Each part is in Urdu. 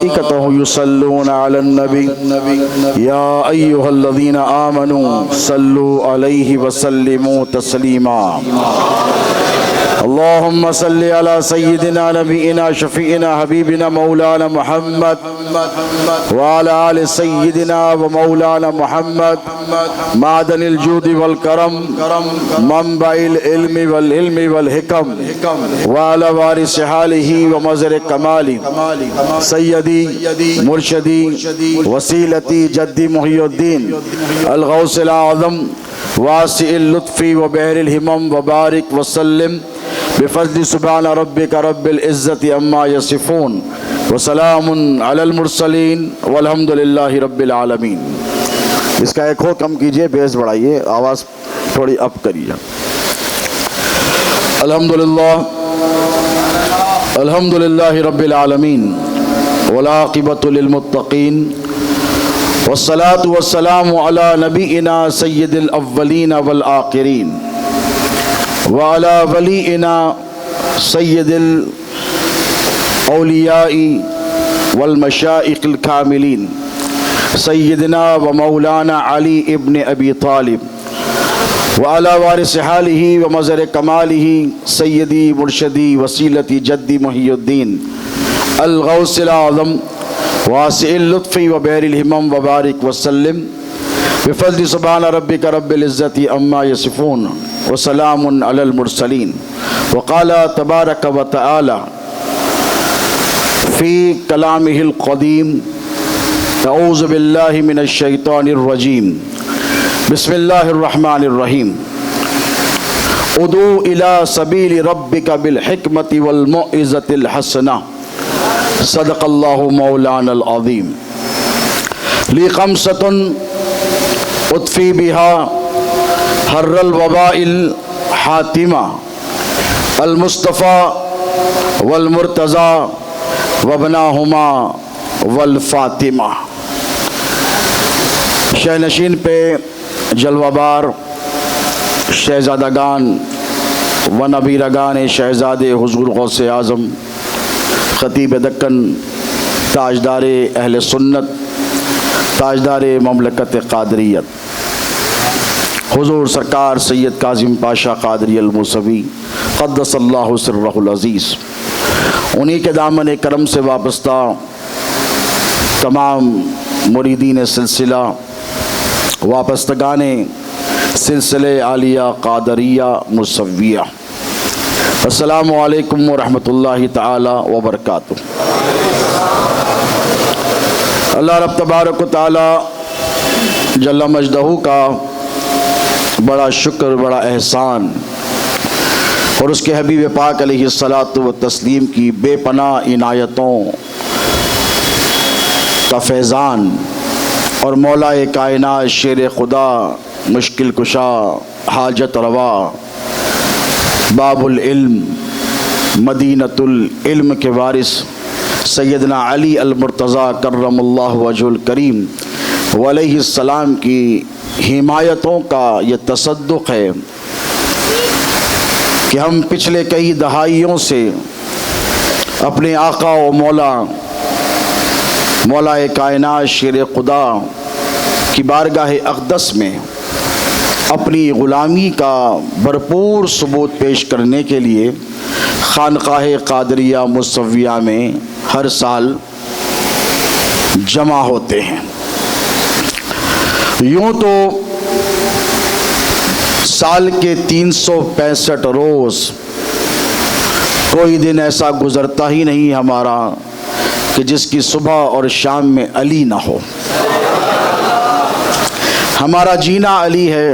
يصلون على النبي يا أيها الذين آمنوا صلوا عليه وسلموا تسليما اللهم صل على سيدنا نبينا شفيعنا حبيبنا مولانا محمد وعلى آل سيدنا ومولانا محمد معدن الجود والكرم منبع العلم والعلم والحكم وعلى وارث حاله ومظهر كماله سيدي مرشدي وسيلتي جدي محي الدين الغوث الأعظم واسع اللطف وبحر الهمم وبارك وسلم بفضل سبحان ربك رب العزة عما يصفون وسلام على المرسلين والحمد لله رب العالمين۔ اس کا ایک کم کیجئے، بیس بڑھائیے، آواز تھوڑی اپ کریے۔ الحمدللہ رب العالمین والعاقبۃ للمتقین والصلاة والسلام على نبینا سید الاولین والآخرین وعلى ولینا سید الاولیاء والمشائخ الکاملین سیدنا و مولانا علی ابن ابی طالب وعلى وارث حاله ومظہر کماله سیدی مرشدی وسیلتی جدی محی الدین الغوث الأعظم واسع اللطف وبحر الهمم وبارك وسلم بفضل سبحان ربك رب العزة عما يصفون وسلام على المرسلين۔ وقال تبارك وتعالى في كلامه القديم أعوذ بالله من الشيطان الرجيم بسم الله الرحمن الرحيم ادعو إلى سبيل ربك بالحكمة والموعظة الحسنة صدق اللہ مولانا العظیم۔ لی خمسۃ اطفی بہا حر الوباء الحاتمہ المصطفیٰ والمرتضیٰ وابناہما والفاطمہ۔ شہ نشین پہ جلوہ بار شہزادگان و نبیرگان شہزاد حضور غوث اعظم خطیب دکن تاجدار اہل سنت تاجدار مملکت قادریت حضور سرکار سید کاظم پاشا قادری الموسوی قدس اللہ سرہ العزیز، انہی کے دامن کرم سے وابستہ تمام مریدین سلسلہ وابستگان سلسلہ عالیہ قادریہ موسویہ، السلام علیکم ورحمۃ اللہ تعالی وبرکاتہ۔ اللہ رب تبارک و تعالی جل مجدہ کا بڑا شکر، بڑا احسان، اور اس کے حبیب پاک علیہ الصلاۃ والتسلیم کی بے پناہ عنایتوں کا فیضان، اور مولا کائنات شیر خدا مشکل کشا حاجت روا باب العلم مدینۃ العلم کے وارث سیدنا علی المرتضیٰ کرم اللہ وجہ الکریم علیہ السلام کی حمایتوں کا یہ تصدق ہے کہ ہم پچھلے کئی دہائیوں سے اپنے آقا و مولا کائنات شیر خدا کی بارگاہ اقدس میں اپنی غلامی کا بھرپور ثبوت پیش کرنے کے لیے خانقاہ قادریہ موسویہ میں ہر سال جمع ہوتے ہیں۔ یوں تو سال کے 365 روز کوئی دن ایسا گزرتا ہی نہیں ہمارا کہ جس کی صبح اور شام میں علی نہ ہو۔ ہمارا جینا علی ہے،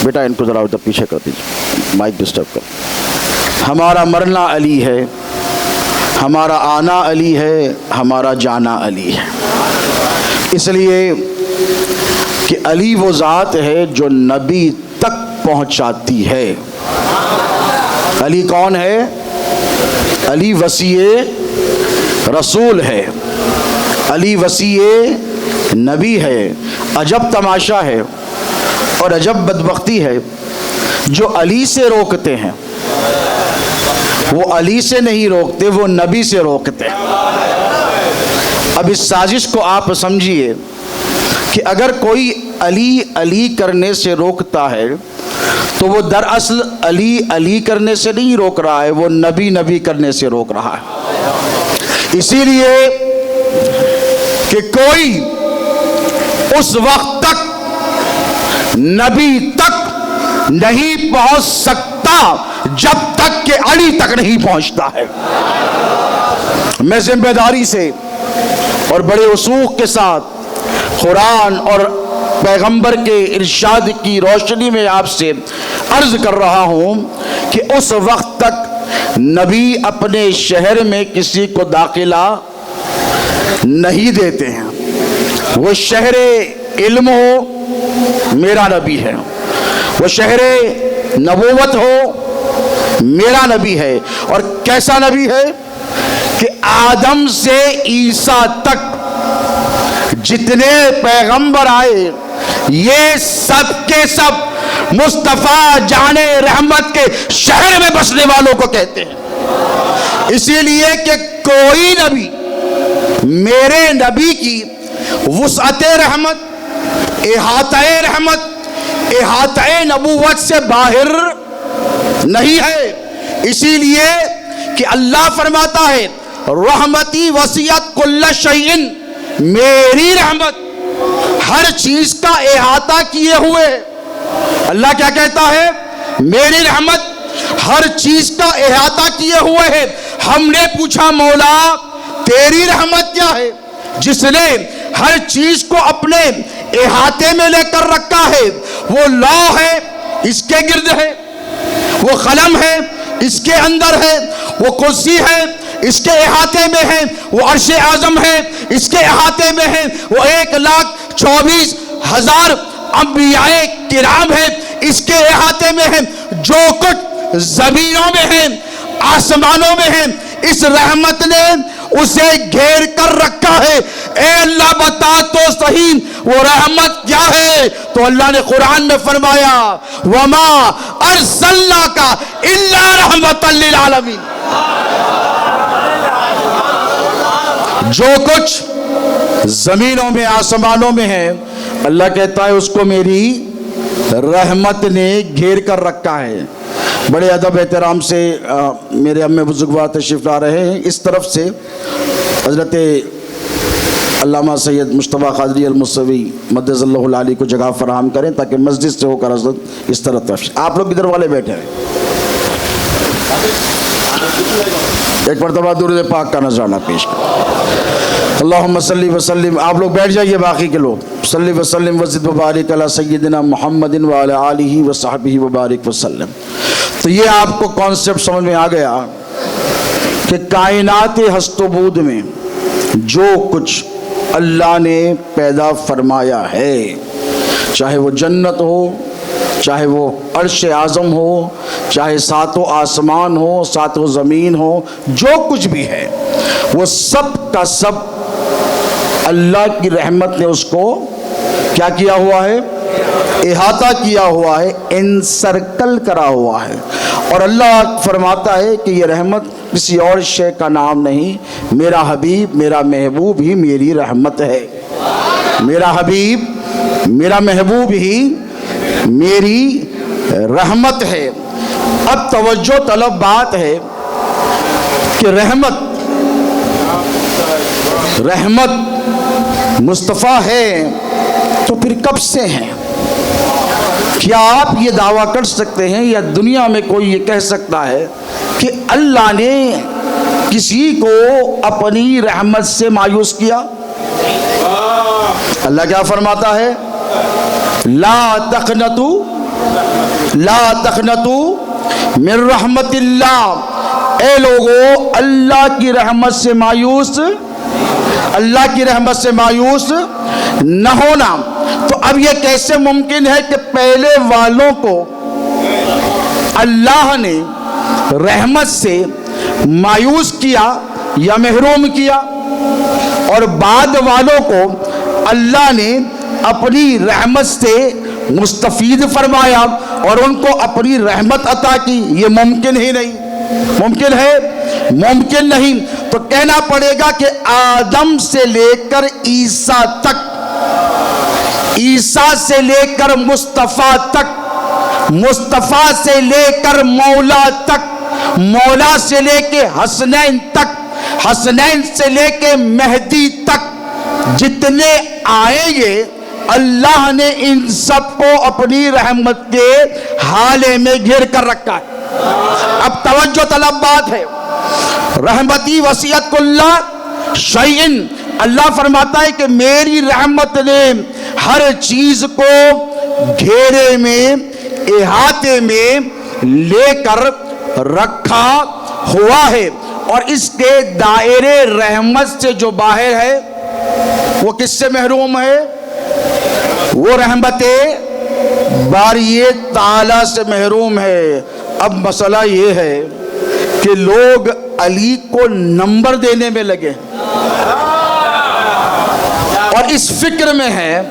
بیٹا ان کو ذرا ادھر پیچھے کر دیجیے، مائک ڈسٹرب کر۔ ہمارا مرنا علی ہے، ہمارا آنا علی ہے، ہمارا جانا علی ہے، اس لیے کہ علی وہ ذات ہے جو نبی تک پہنچاتی ہے۔ علی کون ہے؟ علی وصی رسول ہے، علی وصی نبی ہے۔ عجب تماشا ہے اور عجب بدبختی ہے، جو علی سے روکتے ہیں وہ علی سے نہیں روکتے، وہ نبی سے روکتے ہیں۔ اب اس سازش کو آپ سمجھیے کہ اگر کوئی علی علی کرنے سے روکتا ہے تو وہ دراصل علی علی کرنے سے نہیں روک رہا ہے، وہ نبی نبی کرنے سے روک رہا ہے۔ اسی لیے کہ کوئی اس وقت تک نبی تک نہیں پہنچ سکتا جب تک کہ علی تک نہیں پہنچتا ہے۔ میں ذمہ داری سے اور بڑے وثوق کے ساتھ قرآن اور پیغمبر کے ارشاد کی روشنی میں آپ سے عرض کر رہا ہوں کہ اس وقت تک نبی اپنے شہر میں کسی کو داخلہ نہیں دیتے ہیں۔ وہ شہر علم ہو میرا نبی ہے، وہ شہر نبوت ہو میرا نبی ہے۔ اور کیسا نبی ہے کہ آدم سے عیسیٰ تک جتنے پیغمبر آئے یہ سب کے سب مصطفیٰ جان رحمت کے شہر میں بسنے والوں کو کہتے ہیں۔ اسی لیے کہ کوئی نبی میرے نبی کی وسعت رحمت، احاطہ رحمت، احاطہ نبوت سے باہر نہیں ہے۔ اسی لیے کہ اللہ فرماتا ہے رحمتی وسعت کل شیء، میری رحمت ہر چیز کا احاطہ کیے ہوئے۔ اللہ کیا کہتا ہے؟ میری رحمت ہر چیز کا احاطہ کیے ہوئے ہے۔ ہم نے پوچھا مولا تیری رحمت کیا ہے جس نے ہر چیز کو اپنے احاطے میں لے کر رکھا ہے؟ وہ لوح ہے اس کے گرد ہے، وہ قلم ہے اس کے اندر ہے، وہ کرسی ہے اس کے احاطے میں ہے، وہ عرش اعظم ہے اس کے احاطے میں ہے، وہ 1,24,000 انبیاء کرام ہے اس کے احاطے میں ہے۔ جو کچھ زمینوں میں ہے آسمانوں میں ہے اس رحمت نے اسے گھیر کر رکھا ہے۔ اے اللہ بتا تو صحیح وہ رحمت کیا ہے؟ تو اللہ نے قرآن میں فرمایا وما ارسلناک الا رحمۃ للعالمین۔ جو کچھ زمینوں میں آسمانوں میں ہے اللہ کہتا ہے اس کو میری رحمت نے گھیر کر رکھا ہے۔ بڑے ادب احترام سے میرے امی بزرگوار تشریف لا رہے ہیں۔ اس طرف سے حضرت علامہ سید مصطفیٰ قادری الموسوی مدظ اللہ العالی کو جگہ فراہم کریں تاکہ مسجد سے ہو کر حضرت اس طرف آپ لوگ ادھر والے بیٹھے ہیں۔ ایک مرتبہ درود پاک کا نذرانہ پیش کریں۔ اللہم صلی وسلم، آپ لوگ بیٹھ جائیے باقی کے لوگ، صلی وسلم وزد وبارک علی سیدنا محمد وعلی آلہ وصحبہ وبارک وسلم۔ تو یہ آپ کو کانسیپٹ سمجھ میں آ گیا کہ کائنات ہست و بود میں جو کچھ اللہ نے پیدا فرمایا ہے، چاہے وہ جنت ہو، چاہے وہ عرش اعظم ہو، چاہے ساتوں آسمان ہو، ساتوں زمین ہو، جو کچھ بھی ہے وہ سب کا سب اللہ کی رحمت نے اس کو کیا کیا ہوا ہے؟ احاطہ کیا ہوا ہے، انسرکل کرا ہوا ہے۔ اور اللہ فرماتا ہے کہ یہ رحمت کسی اور شے کا نام نہیں، میرا حبیب میرا محبوب ہی میری رحمت ہے۔ میرا حبیب میرا محبوب ہی میری رحمت ہے۔ اب توجہ طلب بات ہے کہ رحمت مصطفیٰ ہے تو پھر کب سے ہے؟ کیا آپ یہ دعویٰ کر سکتے ہیں یا دنیا میں کوئی یہ کہہ سکتا ہے کہ اللہ نے کسی کو اپنی رحمت سے مایوس کیا؟ اللہ کیا فرماتا ہے؟ لا تقنطوا من رحمت اللہ۔ اے لوگو اللہ کی رحمت سے مایوس نہ ہونا۔ تو اب یہ کیسے ممکن ہے کہ پہلے والوں کو اللہ نے رحمت سے مایوس کیا یا محروم کیا، اور بعد والوں کو اللہ نے اپنی رحمت سے مستفید فرمایا اور ان کو اپنی رحمت عطا کی؟ یہ ممکن ہی نہیں۔ ممکن ہے؟ ممکن نہیں۔ تو کہنا پڑے گا کہ آدم سے لے کر عیسیٰ تک، عیسیٰ سے لے کر مصطفیٰ تک، مصطفیٰ سے لے کر مولا تک، مولا سے لے کے حسنین تک، حسنین سے لے کے مہدی تک جتنے آئیں گے اللہ نے ان سب کو اپنی رحمت کے حالے میں گھیر کر رکھا ہے۔ اب توجہ طلب بات ہے، رحمتی وسیعت کلّ شیء، اللہ فرماتا ہے کہ میری رحمت نے ہر چیز کو گھیرے میں، احاطے میں لے کر رکھا ہوا ہے، اور اس کے دائرے رحمت سے جو باہر ہے وہ کس سے محروم ہے؟ وہ رحمت باری تعالی سے محروم ہے۔ اب مسئلہ یہ ہے کہ لوگ علی کو نمبر دینے میں لگے اور اس فکر میں ہے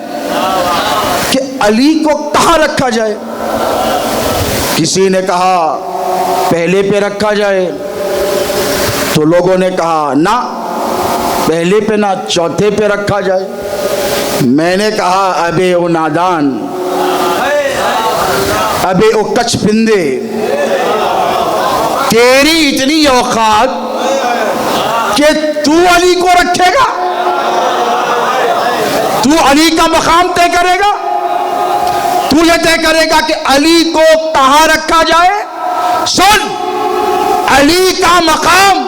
کہ علی کو کہاں رکھا جائے۔ کسی نے کہا پہلے پہ رکھا جائے، تو لوگوں نے کہا نہ پہلے پہ نہ چوتھے پہ رکھا جائے۔ میں نے کہا ابے او نادان، ابے او کچھ پندے، تیری اتنی اوقات کہ تو علی کو رکھے گا، تو علی کا مقام طے کرے گا، تو یہ طے کرے گا کہ علی کو کہاں رکھا جائے۔ سن، علی کا مقام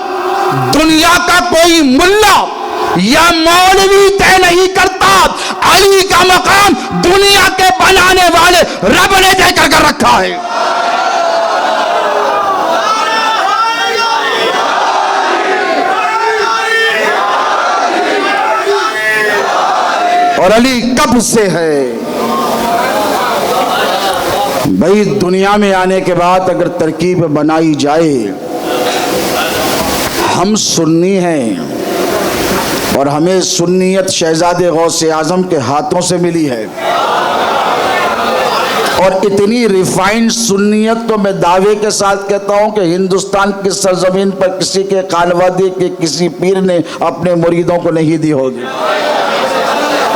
دنیا کا کوئی ملا یا مولوی طے نہیں کرتا، علی کا مقام دنیا کے بنانے والے رب نے طے کر رکھا ہے۔ اور علی کب سے ہے؟ بھائی دنیا میں آنے کے بعد اگر ترکیب بنائی جائے، ہم سنی ہیں اور ہمیں سنیت شہزادے غوث اعظم کے ہاتھوں سے ملی ہے، اور اتنی ریفائنڈ سنیت تو میں دعوے کے ساتھ کہتا ہوں کہ ہندوستان کی سرزمین پر کسی کے خانوادے کے کسی پیر نے اپنے مریدوں کو نہیں دی ہوگی۔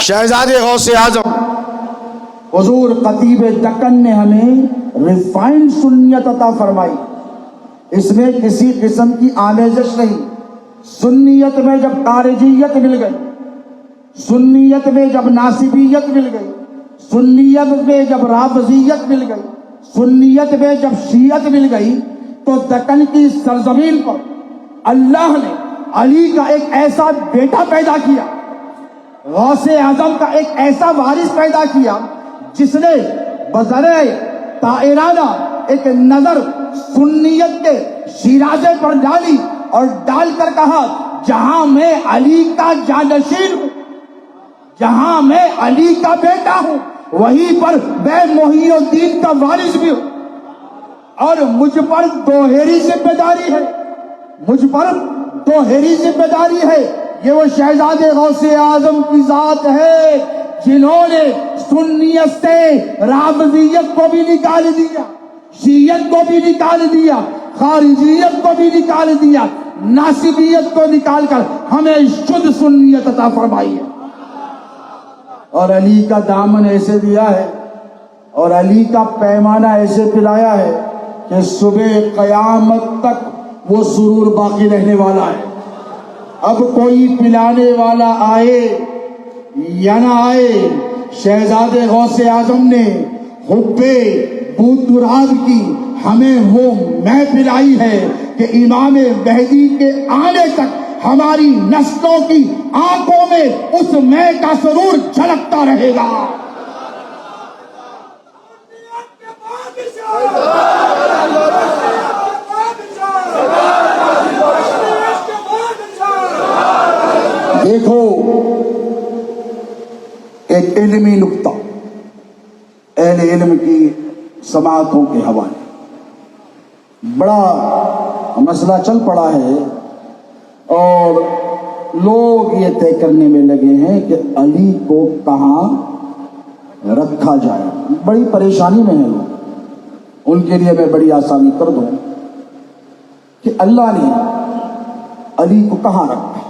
شہزادے غوث اعظم حضور خطیب دکن نے ہمیں ریفائنڈ سنیت عطا فرمائی، اس میں کسی قسم کی آمیزش نہیں۔ سنیت میں جب خارجیت مل گئی، سنیت میں جب ناصبیت مل گئی، سنیت میں جب رافضیت مل گئی، سنیت میں جب شیعت مل گئی، تو دکن کی سرزمین پر اللہ نے علی کا ایک ایسا بیٹا پیدا کیا، غوث اعظم کا ایک ایسا وارث پیدا کیا جس نے بذریعہ طائرانہ ایک نظر سنیت کے شیرازے پر ڈالی اور ڈال کر کہا جہاں میں علی کا جانشین ہوں، جہاں میں علی کا بیٹا ہوں، وہیں پر میں محی الدین کا وارث بھی ہوں، اور مجھ پر دوہری ذمہ داری ہے، مجھ پر دوہری ذمہ داری ہے۔ یہ وہ شہزادے غوث اعظم کی ذات ہے جنہوں نے سنیت سے رافضیت کو بھی نکال دیا، شیعت کو بھی نکال دیا، خارجیت کو بھی نکال دیا، ناصبیت کو نکال کر ہمیں شدھ سنیت عطا فرمائی ہے، اور علی کا دامن ایسے دیا ہے اور علی کا پیمانہ ایسے پلایا ہے کہ صبح قیامت تک وہ سرور باقی رہنے والا ہے۔ اب کوئی پلانے والا آئے یا نہ آئے، شہزادے غوث اعظم نے حبے بودراب کی ہمیں وہ میں پلائی ہے کہ امام مہدی کے آنے تک ہماری نسلوں کی آنکھوں میں اس میں کا سرور جھلکتا رہے گا۔ دیکھو ایک علمی نکتہ اہل علم کی سماعتوں کے حوالے، بڑا مسئلہ چل پڑا ہے اور لوگ یہ طے کرنے میں لگے ہیں کہ علی کو کہاں رکھا جائے۔ بڑی پریشانی میں ہیں لوگ، ان کے لیے میں بڑی آسانی کر دوں کہ اللہ نے علی کو کہاں رکھا؟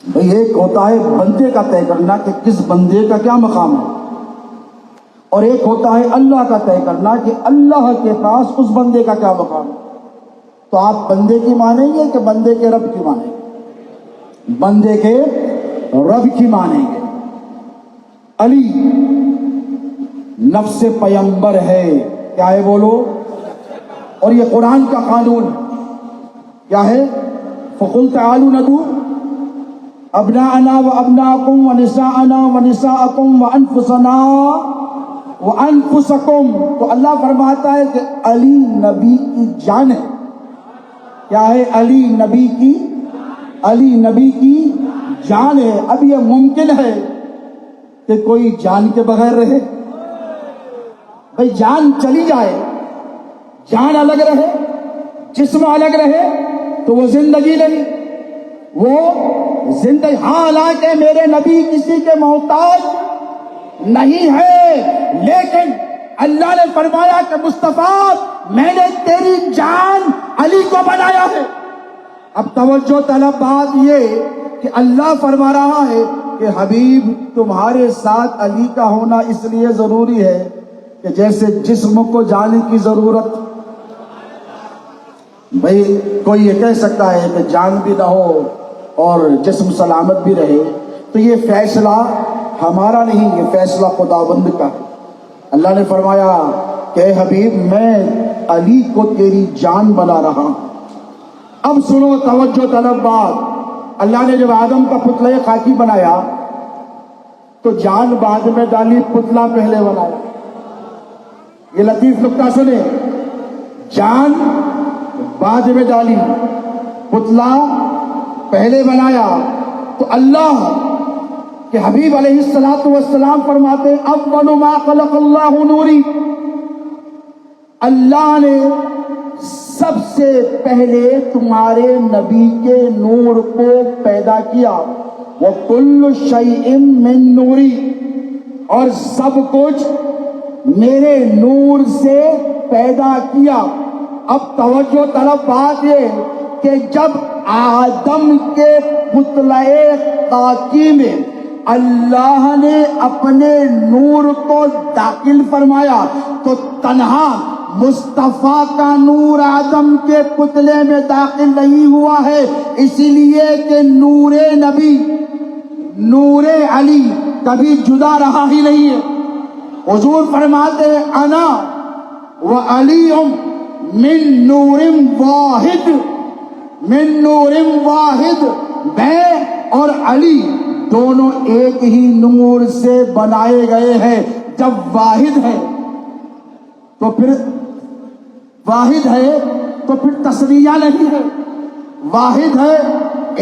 بھئی ایک ہوتا ہے بندے کا طے کرنا کہ کس بندے کا کیا مقام ہے، اور ایک ہوتا ہے اللہ کا طے کرنا کہ اللہ کے پاس اس بندے کا کیا مقام ہے۔ تو آپ بندے کی مانیں گے کہ بندے کے رب کی مانیں گے؟ بندے کے رب کی مانیں گے۔ علی نفس پیمبر ہے، کیا ہے بولو؟ اور یہ قرآن کا قانون کیا ہے؟ فَقُلْ تَعَالُوا نَدْعُو أَبْنَاءَنَا وَأَبْنَاءَكُمْ وَنِسَاءَنَا وَنِسَاءَكُمْ وَأَنفُسَنَا وَأَنفُسَكُمْ۔ تو اللہ فرماتا ہے کہ علی نبی کی جان ہے۔ کیا ہے؟ علی نبی کی جان ہے۔ اب یہ ممکن ہے کہ کوئی جان کے بغیر رہے؟ بھئی جان چلی جائے، جان الگ رہے، جسم الگ رہے تو وہ زندگی نہیں، وہ زندگی۔ حالانکہ میرے نبی کسی کے محتاج نہیں ہے، لیکن اللہ نے فرمایا کہ مصطفیٰ میں نے تیری جان علی کو بنایا ہے۔ اب توجہ طلب بات یہ کہ اللہ فرما رہا ہے کہ حبیب تمہارے ساتھ علی کا ہونا اس لیے ضروری ہے کہ جیسے جسم کو جان کی ضرورت۔ بھئی کوئی یہ کہہ سکتا ہے کہ جان بھی نہ ہو اور جسم سلامت بھی رہے، تو یہ فیصلہ ہمارا نہیں، یہ فیصلہ خداوند کا ہے۔ اللہ نے فرمایا کہ اے حبیب میں علی کو تیری جان بنا رہا ہوں۔ اب سنو توجہ طلب بات، اللہ نے جب آدم کا پتلہ خاکی بنایا تو جان بعد میں ڈالی، پتلا پہلے بنایا۔ یہ لطیف نکتہ سنیں، جان بعد میں ڈالی، پتلا پہلے بنایا۔ تو اللہ کہ حبیب علیہ السلام فرماتے ہیں اول ما خلق اللہ نوری، اللہ نے سب سے پہلے تمہارے نبی کے نور کو پیدا کیا۔ وَكُلُّ شَيْءٍ مِّن نُورِ، اور سب کچھ میرے نور سے پیدا کیا۔ اب توجہ طلب بات یہ کہ جب آدم کے پتلہ خاکی میں اللہ نے اپنے نور کو داخل فرمایا تو تنہا مصطفیٰ کا نور آدم کے پتلے میں داخل نہیں ہوا ہے، اسی لیے کہ نور نبی، نور علی کبھی جدا رہا ہی نہیں ہے۔ حضور فرماتے ہیں انا و علی من نور واحد، من نور واحد، میں اور علی دونوں ایک ہی نور سے بنائے گئے ہیں۔ جب واحد ہے تو پھر واحد ہے تو پھر تسنیہ نہیں ہے، واحد ہے،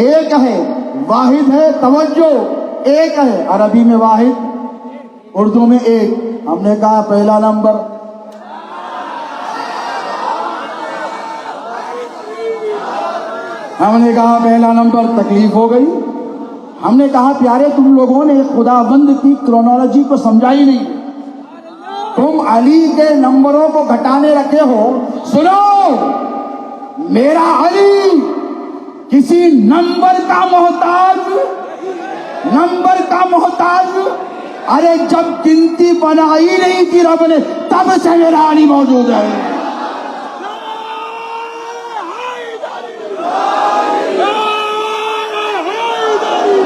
ایک ہے، واحد ہے، توجہ، ایک ہے۔ عربی میں واحد، اردو میں ایک۔ ہم نے کہا پہلا نمبر، ہم نے کہا پہلا نمبر، تکلیف ہو گئی۔ ہم نے کہا پیارے تم لوگوں نے خداوند کی کرونالوجی کو سمجھا ہی نہیں، تم علی کے نمبروں کو گھٹانے رکھے ہو۔ سنو، میرا علی کسی نمبر کا محتاج، نمبر کا محتاج۔ ارے جب گنتی بنائی نہیں تھی رب نے تب سے میرا علی موجود ہے۔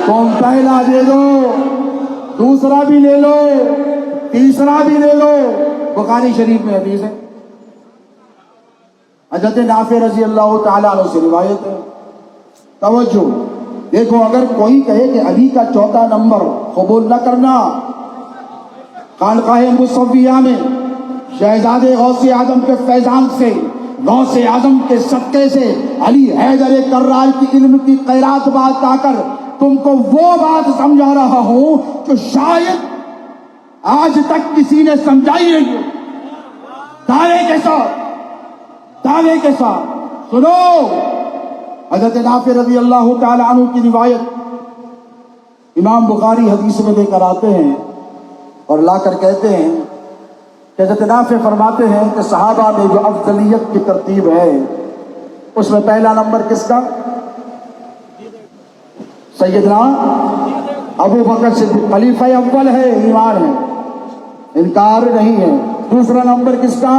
تم پہلا دے دو، دوسرا بھی لے لو، تیسرا بھی لے لو۔ بخاری شریف میں حدیث ہے، حضرت نافع رضی اللہ تعالیٰ عنہ سے روایت ہے۔ توجہ دیکھو، اگر کوئی کہے کہ علی کا چوتھا نمبر قبول نہ کرنا، خانقاہ مصویہ میں شہزادے غوث اعظم کے فیضان سے، غوث اعظم کے صدقے سے علی حیدر کرار کی علم کی خیرات بات آ کر تم کو وہ بات سمجھا رہا ہوں جو شاید آج تک کسی نے سمجھائی نہیں ہے، دعوے کے ساتھ، دعوے کے ساتھ۔ سنو، حضرت نافع رضی اللہ تعالی عنہ کی روایت امام بخاری حدیث میں لے کر آتے ہیں اور لا کر کہتے ہیں کہ حضرت نافع فرماتے ہیں کہ صحابہ میں جو افضلیت کی ترتیب ہے اس میں پہلا نمبر کس کا؟ سیدنا ابو بکر صدیق، خلیفہ اول ہے، ایمان ہے، انکار نہیں ہے۔ دوسرا نمبر کس کا؟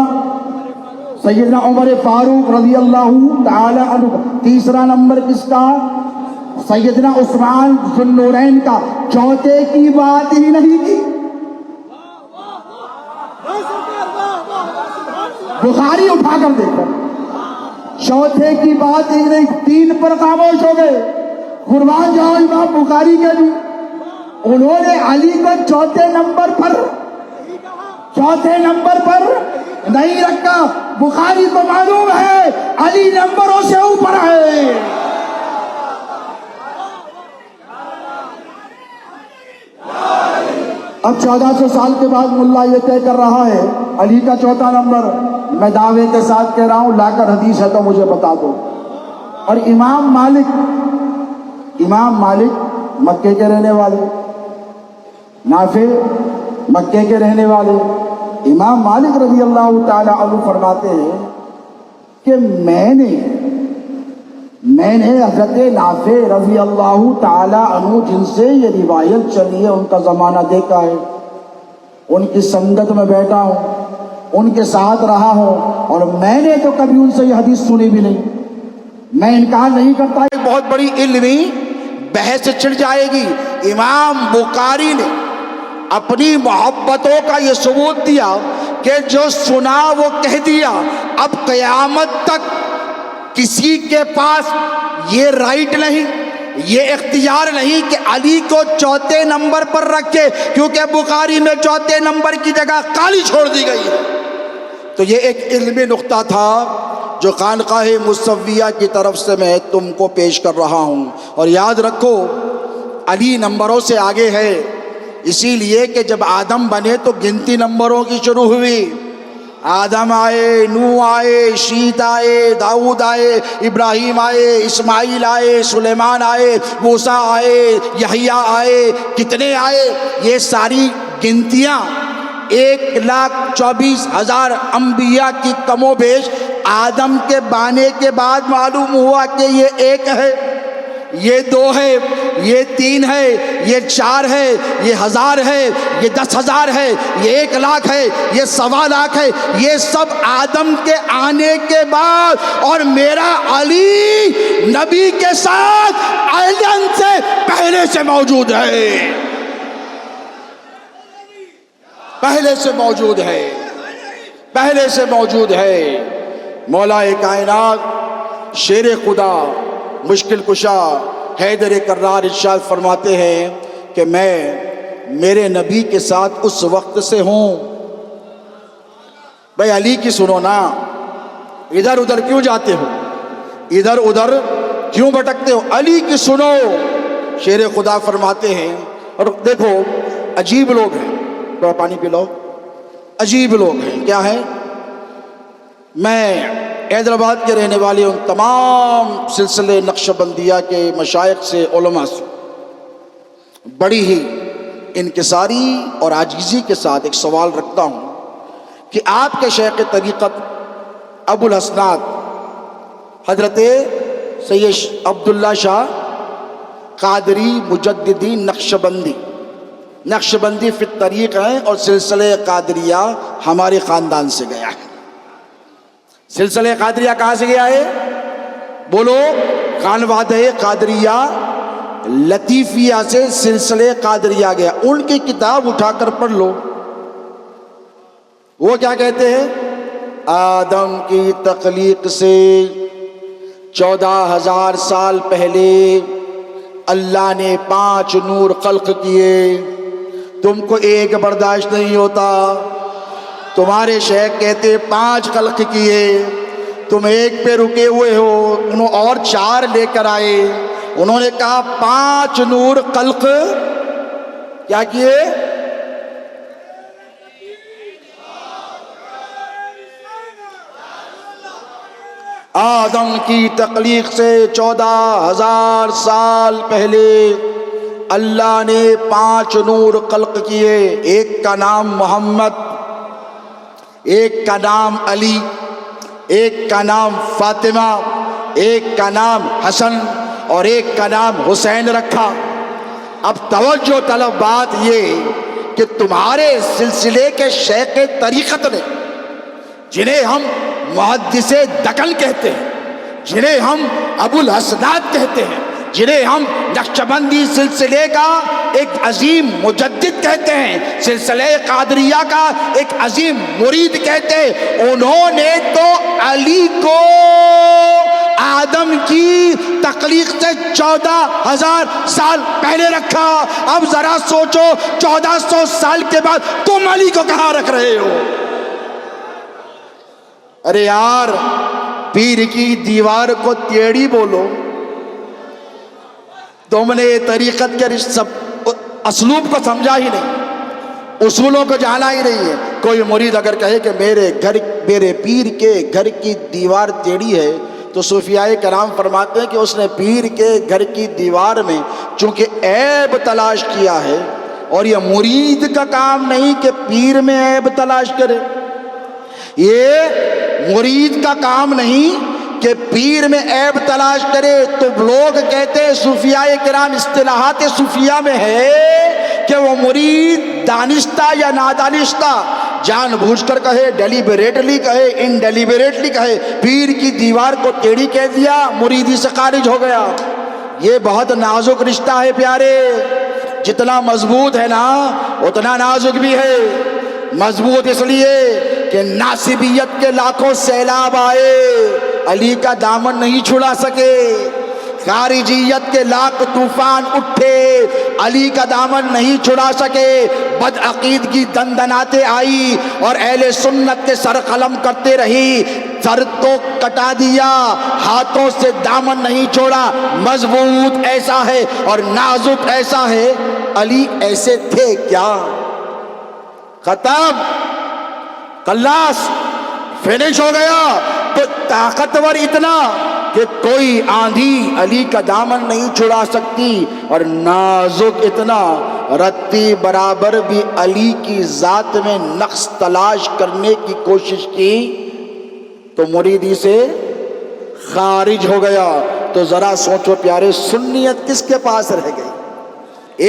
سیدنا عمر فاروق رضی اللہ تعالی عنہ۔ تیسرا نمبر کس کا؟ سیدنا عثمان ذو النورین کا۔ چوتھے کی بات ہی نہیں کی۔ بخاری اٹھا کر دیکھو، چوتھے کی بات ہی نہیں، تین پر خاموش ہو گئے۔ قربان جاؤ امام بخاری کے بھی، انہوں نے علی کو چوتھے نمبر پر نہیں رکھا۔ بخاری کو معلوم ہے علی نمبروں سے اوپر ہے۔ اب 1400 سال کے بعد ملا یہ طے کر رہا ہے علی کا چوتھا نمبر۔ میں دعوے کے ساتھ کہہ رہا ہوں، لا کر حدیث ہے تو مجھے بتا دو۔ اور امام مالک مکے کے رہنے والے، نافع مکے کے رہنے والے، امام مالک رضی اللہ تعالی عنہ فرماتے ہیں کہ میں نے حضرت نافع رضی اللہ تعالی عنہ جن سے یہ روایت چلی ہے ان کا زمانہ دیکھا ہے، ان کی سنگت میں بیٹھا ہوں، ان کے ساتھ رہا ہوں، اور میں نے تو کبھی ان سے یہ حدیث سنی بھی نہیں۔ میں انکار نہیں کرتا۔ بہت بڑی علمی بحث چھڑ جائے گی۔ امام بخاری نے اپنی محبتوں کا یہ ثبوت دیا کہ جو سنا وہ کہہ دیا۔ اب قیامت تک کسی کے پاس یہ رائٹ نہیں، یہ اختیار نہیں کہ علی کو چوتھے نمبر پر رکھے، کیونکہ بخاری میں چوتھے نمبر کی جگہ خالی چھوڑ دی گئی ہے۔ تو یہ ایک علمی نقطہ تھا جو خانقاہ مصویہ کی طرف سے میں تم کو پیش کر رہا ہوں۔ اور یاد رکھو علی نمبروں سے آگے ہے، اسی لیے کہ جب آدم بنے تو گنتی نمبروں کی شروع ہوئی۔ آدم آئے، نوح آئے، شیت آئے، داؤد آئے، ابراہیم آئے، اسماعیل آئے، سلیمان آئے، موسیٰ آئے، یحییٰ آئے، کتنے آئے؟ یہ ساری گنتیاں 1,24,000 انبیاء کی کم و بیش آدم کے بانے کے بعد معلوم ہوا کہ یہ ایک ہے، یہ 2 ہے، یہ 3 ہے، یہ 4 ہے، یہ 1000 ہے، یہ 10,000 ہے، یہ 1,00,000 ہے، یہ 1,25,000 ہے۔ یہ سب آدم کے آنے کے بعد، اور میرا علی نبی کے ساتھ عہدن سے پہلے سے موجود ہے، پہلے سے موجود ہے، پہلے سے موجود ہے۔ مولا کائنات شیر خدا مشکل کشا حیدر کرار ارشاد فرماتے ہیں کہ میں میرے نبی کے ساتھ اس وقت سے ہوں۔ بھائی علی کی سنو نا، ادھر ادھر کیوں جاتے ہو، ادھر ادھر کیوں بھٹکتے ہو؟ علی کی سنو۔ شیر خدا فرماتے ہیں، اور دیکھو عجیب لوگ ہیں، تھوڑا پانی پی لو، عجیب لوگ ہیں۔ کیا ہے؟ میں حیدرآباد کے رہنے والے ان تمام سلسلے نقش بندیہ کے مشائخ سے، علماء سے بڑی ہی انکساری اور عاجزی کے ساتھ ایک سوال رکھتا ہوں کہ آپ کے شیخ طریقت ابو الحسنات حضرت سید عبداللہ شاہ قادری مجددی نقشبندی فی الطریق ہیں، اور سلسلہ قادریہ ہمارے خاندان سے گیا ہے۔ سلسلہ قادریہ کہاں سے گیا ہے؟ بولو، خانوادہ قادریہ لطیفیہ سے سلسلہ قادریہ گیا۔ ان کی کتاب اٹھا کر پڑھ لو، وہ کیا کہتے ہیں؟ آدم کی تخلیق سے 14,000 سال پہلے اللہ نے 5 نور خلق کیے۔ تم کو ایک برداشت نہیں ہوتا، تمہارے شیخ کہتے 5 خلق کیے، تم ایک پہ رکے ہوئے ہو، انہوں اور 4 لے کر آئے۔ انہوں نے کہا 5 نور خلق کیا کیے؟ آدم کی تخلیق سے 14,000 سال پہلے اللہ نے 5 نور خلق کیے۔ ایک کا نام محمد، ایک کا نام علی، ایک کا نام فاطمہ، ایک کا نام حسن اور ایک کا نام حسین رکھا۔ اب توجہ طلب بات یہ کہ تمہارے سلسلے کے شیخ طریقت نے، جنہیں ہم محدث دکن کہتے ہیں، جنہیں ہم ابو الحسنات کہتے ہیں، جنہیں ہم نقشبندی سلسلے کا ایک عظیم مجدد کہتے ہیں، سلسلہ قادریہ کا ایک عظیم مرید کہتے ہیں، انہوں نے تو علی کو آدم کی تخلیق سے 14,000 سال پہلے رکھا۔ اب ذرا سوچو 1400 سال کے بعد تم علی کو کہاں رکھ رہے ہو؟ ارے یار، پیر کی دیوار کو تیڑی بولو، تم نے طریقت کے سب اسلوب کو سمجھا ہی نہیں، اصولوں کو جانا ہی نہیں ہے۔ کوئی مرید اگر کہے کہ میرے پیر کے گھر کی دیوار ٹیڑھی ہے، تو صوفیاء کرام فرماتے ہیں کہ اس نے پیر کے گھر کی دیوار میں چونکہ عیب تلاش کیا ہے، اور یہ مرید کا کام نہیں کہ پیر میں عیب تلاش کرے، یہ مرید کا کام نہیں کہ پیر میں عیب تلاش کرے۔ تو لوگ کہتے ہیں، صوفیاء کرام اصطلاحات صوفیاء میں ہے کہ وہ مرید دانستہ یا نادانستہ، جان بوجھ کر کہے، ڈیلیبریٹلی کہے، انڈیلیبریٹلی کہے، پیر کی دیوار کو ٹیڑھی کہہ دیا، مریدی سے خارج ہو گیا۔ یہ بہت نازک رشتہ ہے پیارے، جتنا مضبوط ہے نا اتنا نازک بھی ہے۔ مضبوط اس لیے کہ ناصبیت کے لاکھوں سیلاب آئے، علی کا دامن نہیں چھڑا سکے، خارجیت کے لاکھ طوفان اٹھے، علی کا دامن نہیں چھڑا سکے، بدعقیدگی دندناتے آئی اور اہل سنت کے سر قلم کرتے رہی، سر تو کٹا دیا، ہاتھوں سے دامن نہیں چھوڑا۔ مضبوط ایسا ہے اور نازک ایسا ہے، علی ایسے تھے کیا؟ ختم، خلاص، فنش ہو گیا۔ تو طاقتور اتنا کہ کوئی آندھی علی کا دامن نہیں چھڑا سکتی، اور نازک اتنا رتی برابر بھی علی کی ذات میں نقص تلاش کرنے کی کوشش کی تو مریدی سے خارج ہو گیا۔ تو ذرا سوچو پیارے، سنیت کس کے پاس رہ گئی؟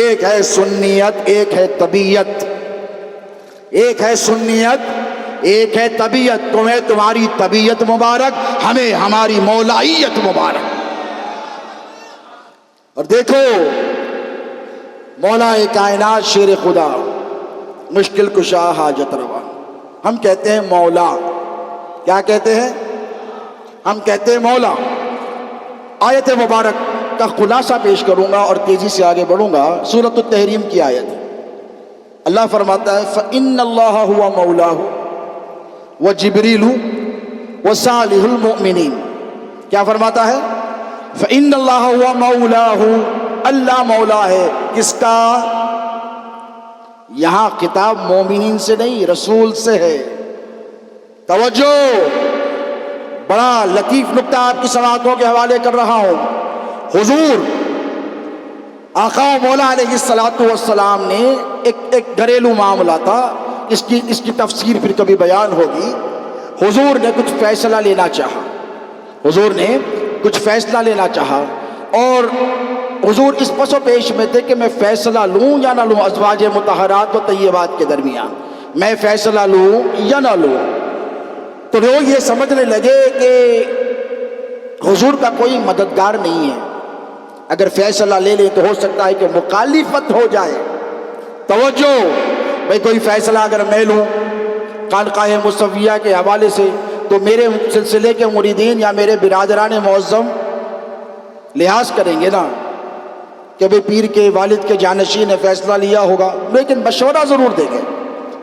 ایک ہے سنیت، ایک ہے طبیعت، ایک ہے سنیت، ایک ہے طبیعت۔ تمہیں تمہاری طبیعت مبارک، ہمیں ہماری مولائیت مبارک۔ اور دیکھو، مولا کائنات شیر خدا، مشکل کشا حاجت روا، ہم کہتے ہیں مولا، کیا کہتے ہیں؟ ہم کہتے ہیں مولا۔ آیت مبارک کا خلاصہ پیش کروں گا اور تیزی سے آگے بڑھوں گا۔ سورۃ التحریم کی آیت، اللہ فرماتا ہے فَإِنَّ اللَّهَ هُوَ مَوْلَاهُ وَجِبْرِيلُ وَصَالِحُ الْمُؤْمِنِينَ۔ کیا فرماتا ہے؟ فَإِنَّ اللَّهَ هُوَ مَوْلَاهُ، اللہ مولا ہے، کس کا؟ یہاں خطاب مومنین سے نہیں، رسول سے ہے۔ توجہ، بڑا لطیف نکتہ آپ کی سماعتوں کے حوالے کر رہا ہوں۔ حضور آقا و مولا علیہ السلام نے ایک گھریلو معاملہ تھا، اس کی تفسیر پھر کبھی بیان ہوگی۔ حضور نے کچھ فیصلہ لینا چاہا، حضور نے کچھ فیصلہ لینا چاہا، اور حضور اس پس و پیش میں تھے کہ میں فیصلہ لوں یا نہ لوں ازواج مطہرات و طیبات کے درمیان، میں فیصلہ لوں یا نہ لوں۔ تو لوگ یہ سمجھنے لگے کہ حضور کا کوئی مددگار نہیں ہے، اگر فیصلہ لے لیں تو ہو سکتا ہے کہ مخالفت ہو جائے۔ توجہ بھئی، کوئی فیصلہ اگر میں لوں خانقاہ مصطفیہ کے حوالے سے تو میرے سلسلے کے مریدین یا میرے برادران معظم لحاظ کریں گے نا کہ بھئی پیر کے والد کے جانشین نے فیصلہ لیا ہوگا، لیکن مشورہ ضرور دیں گے،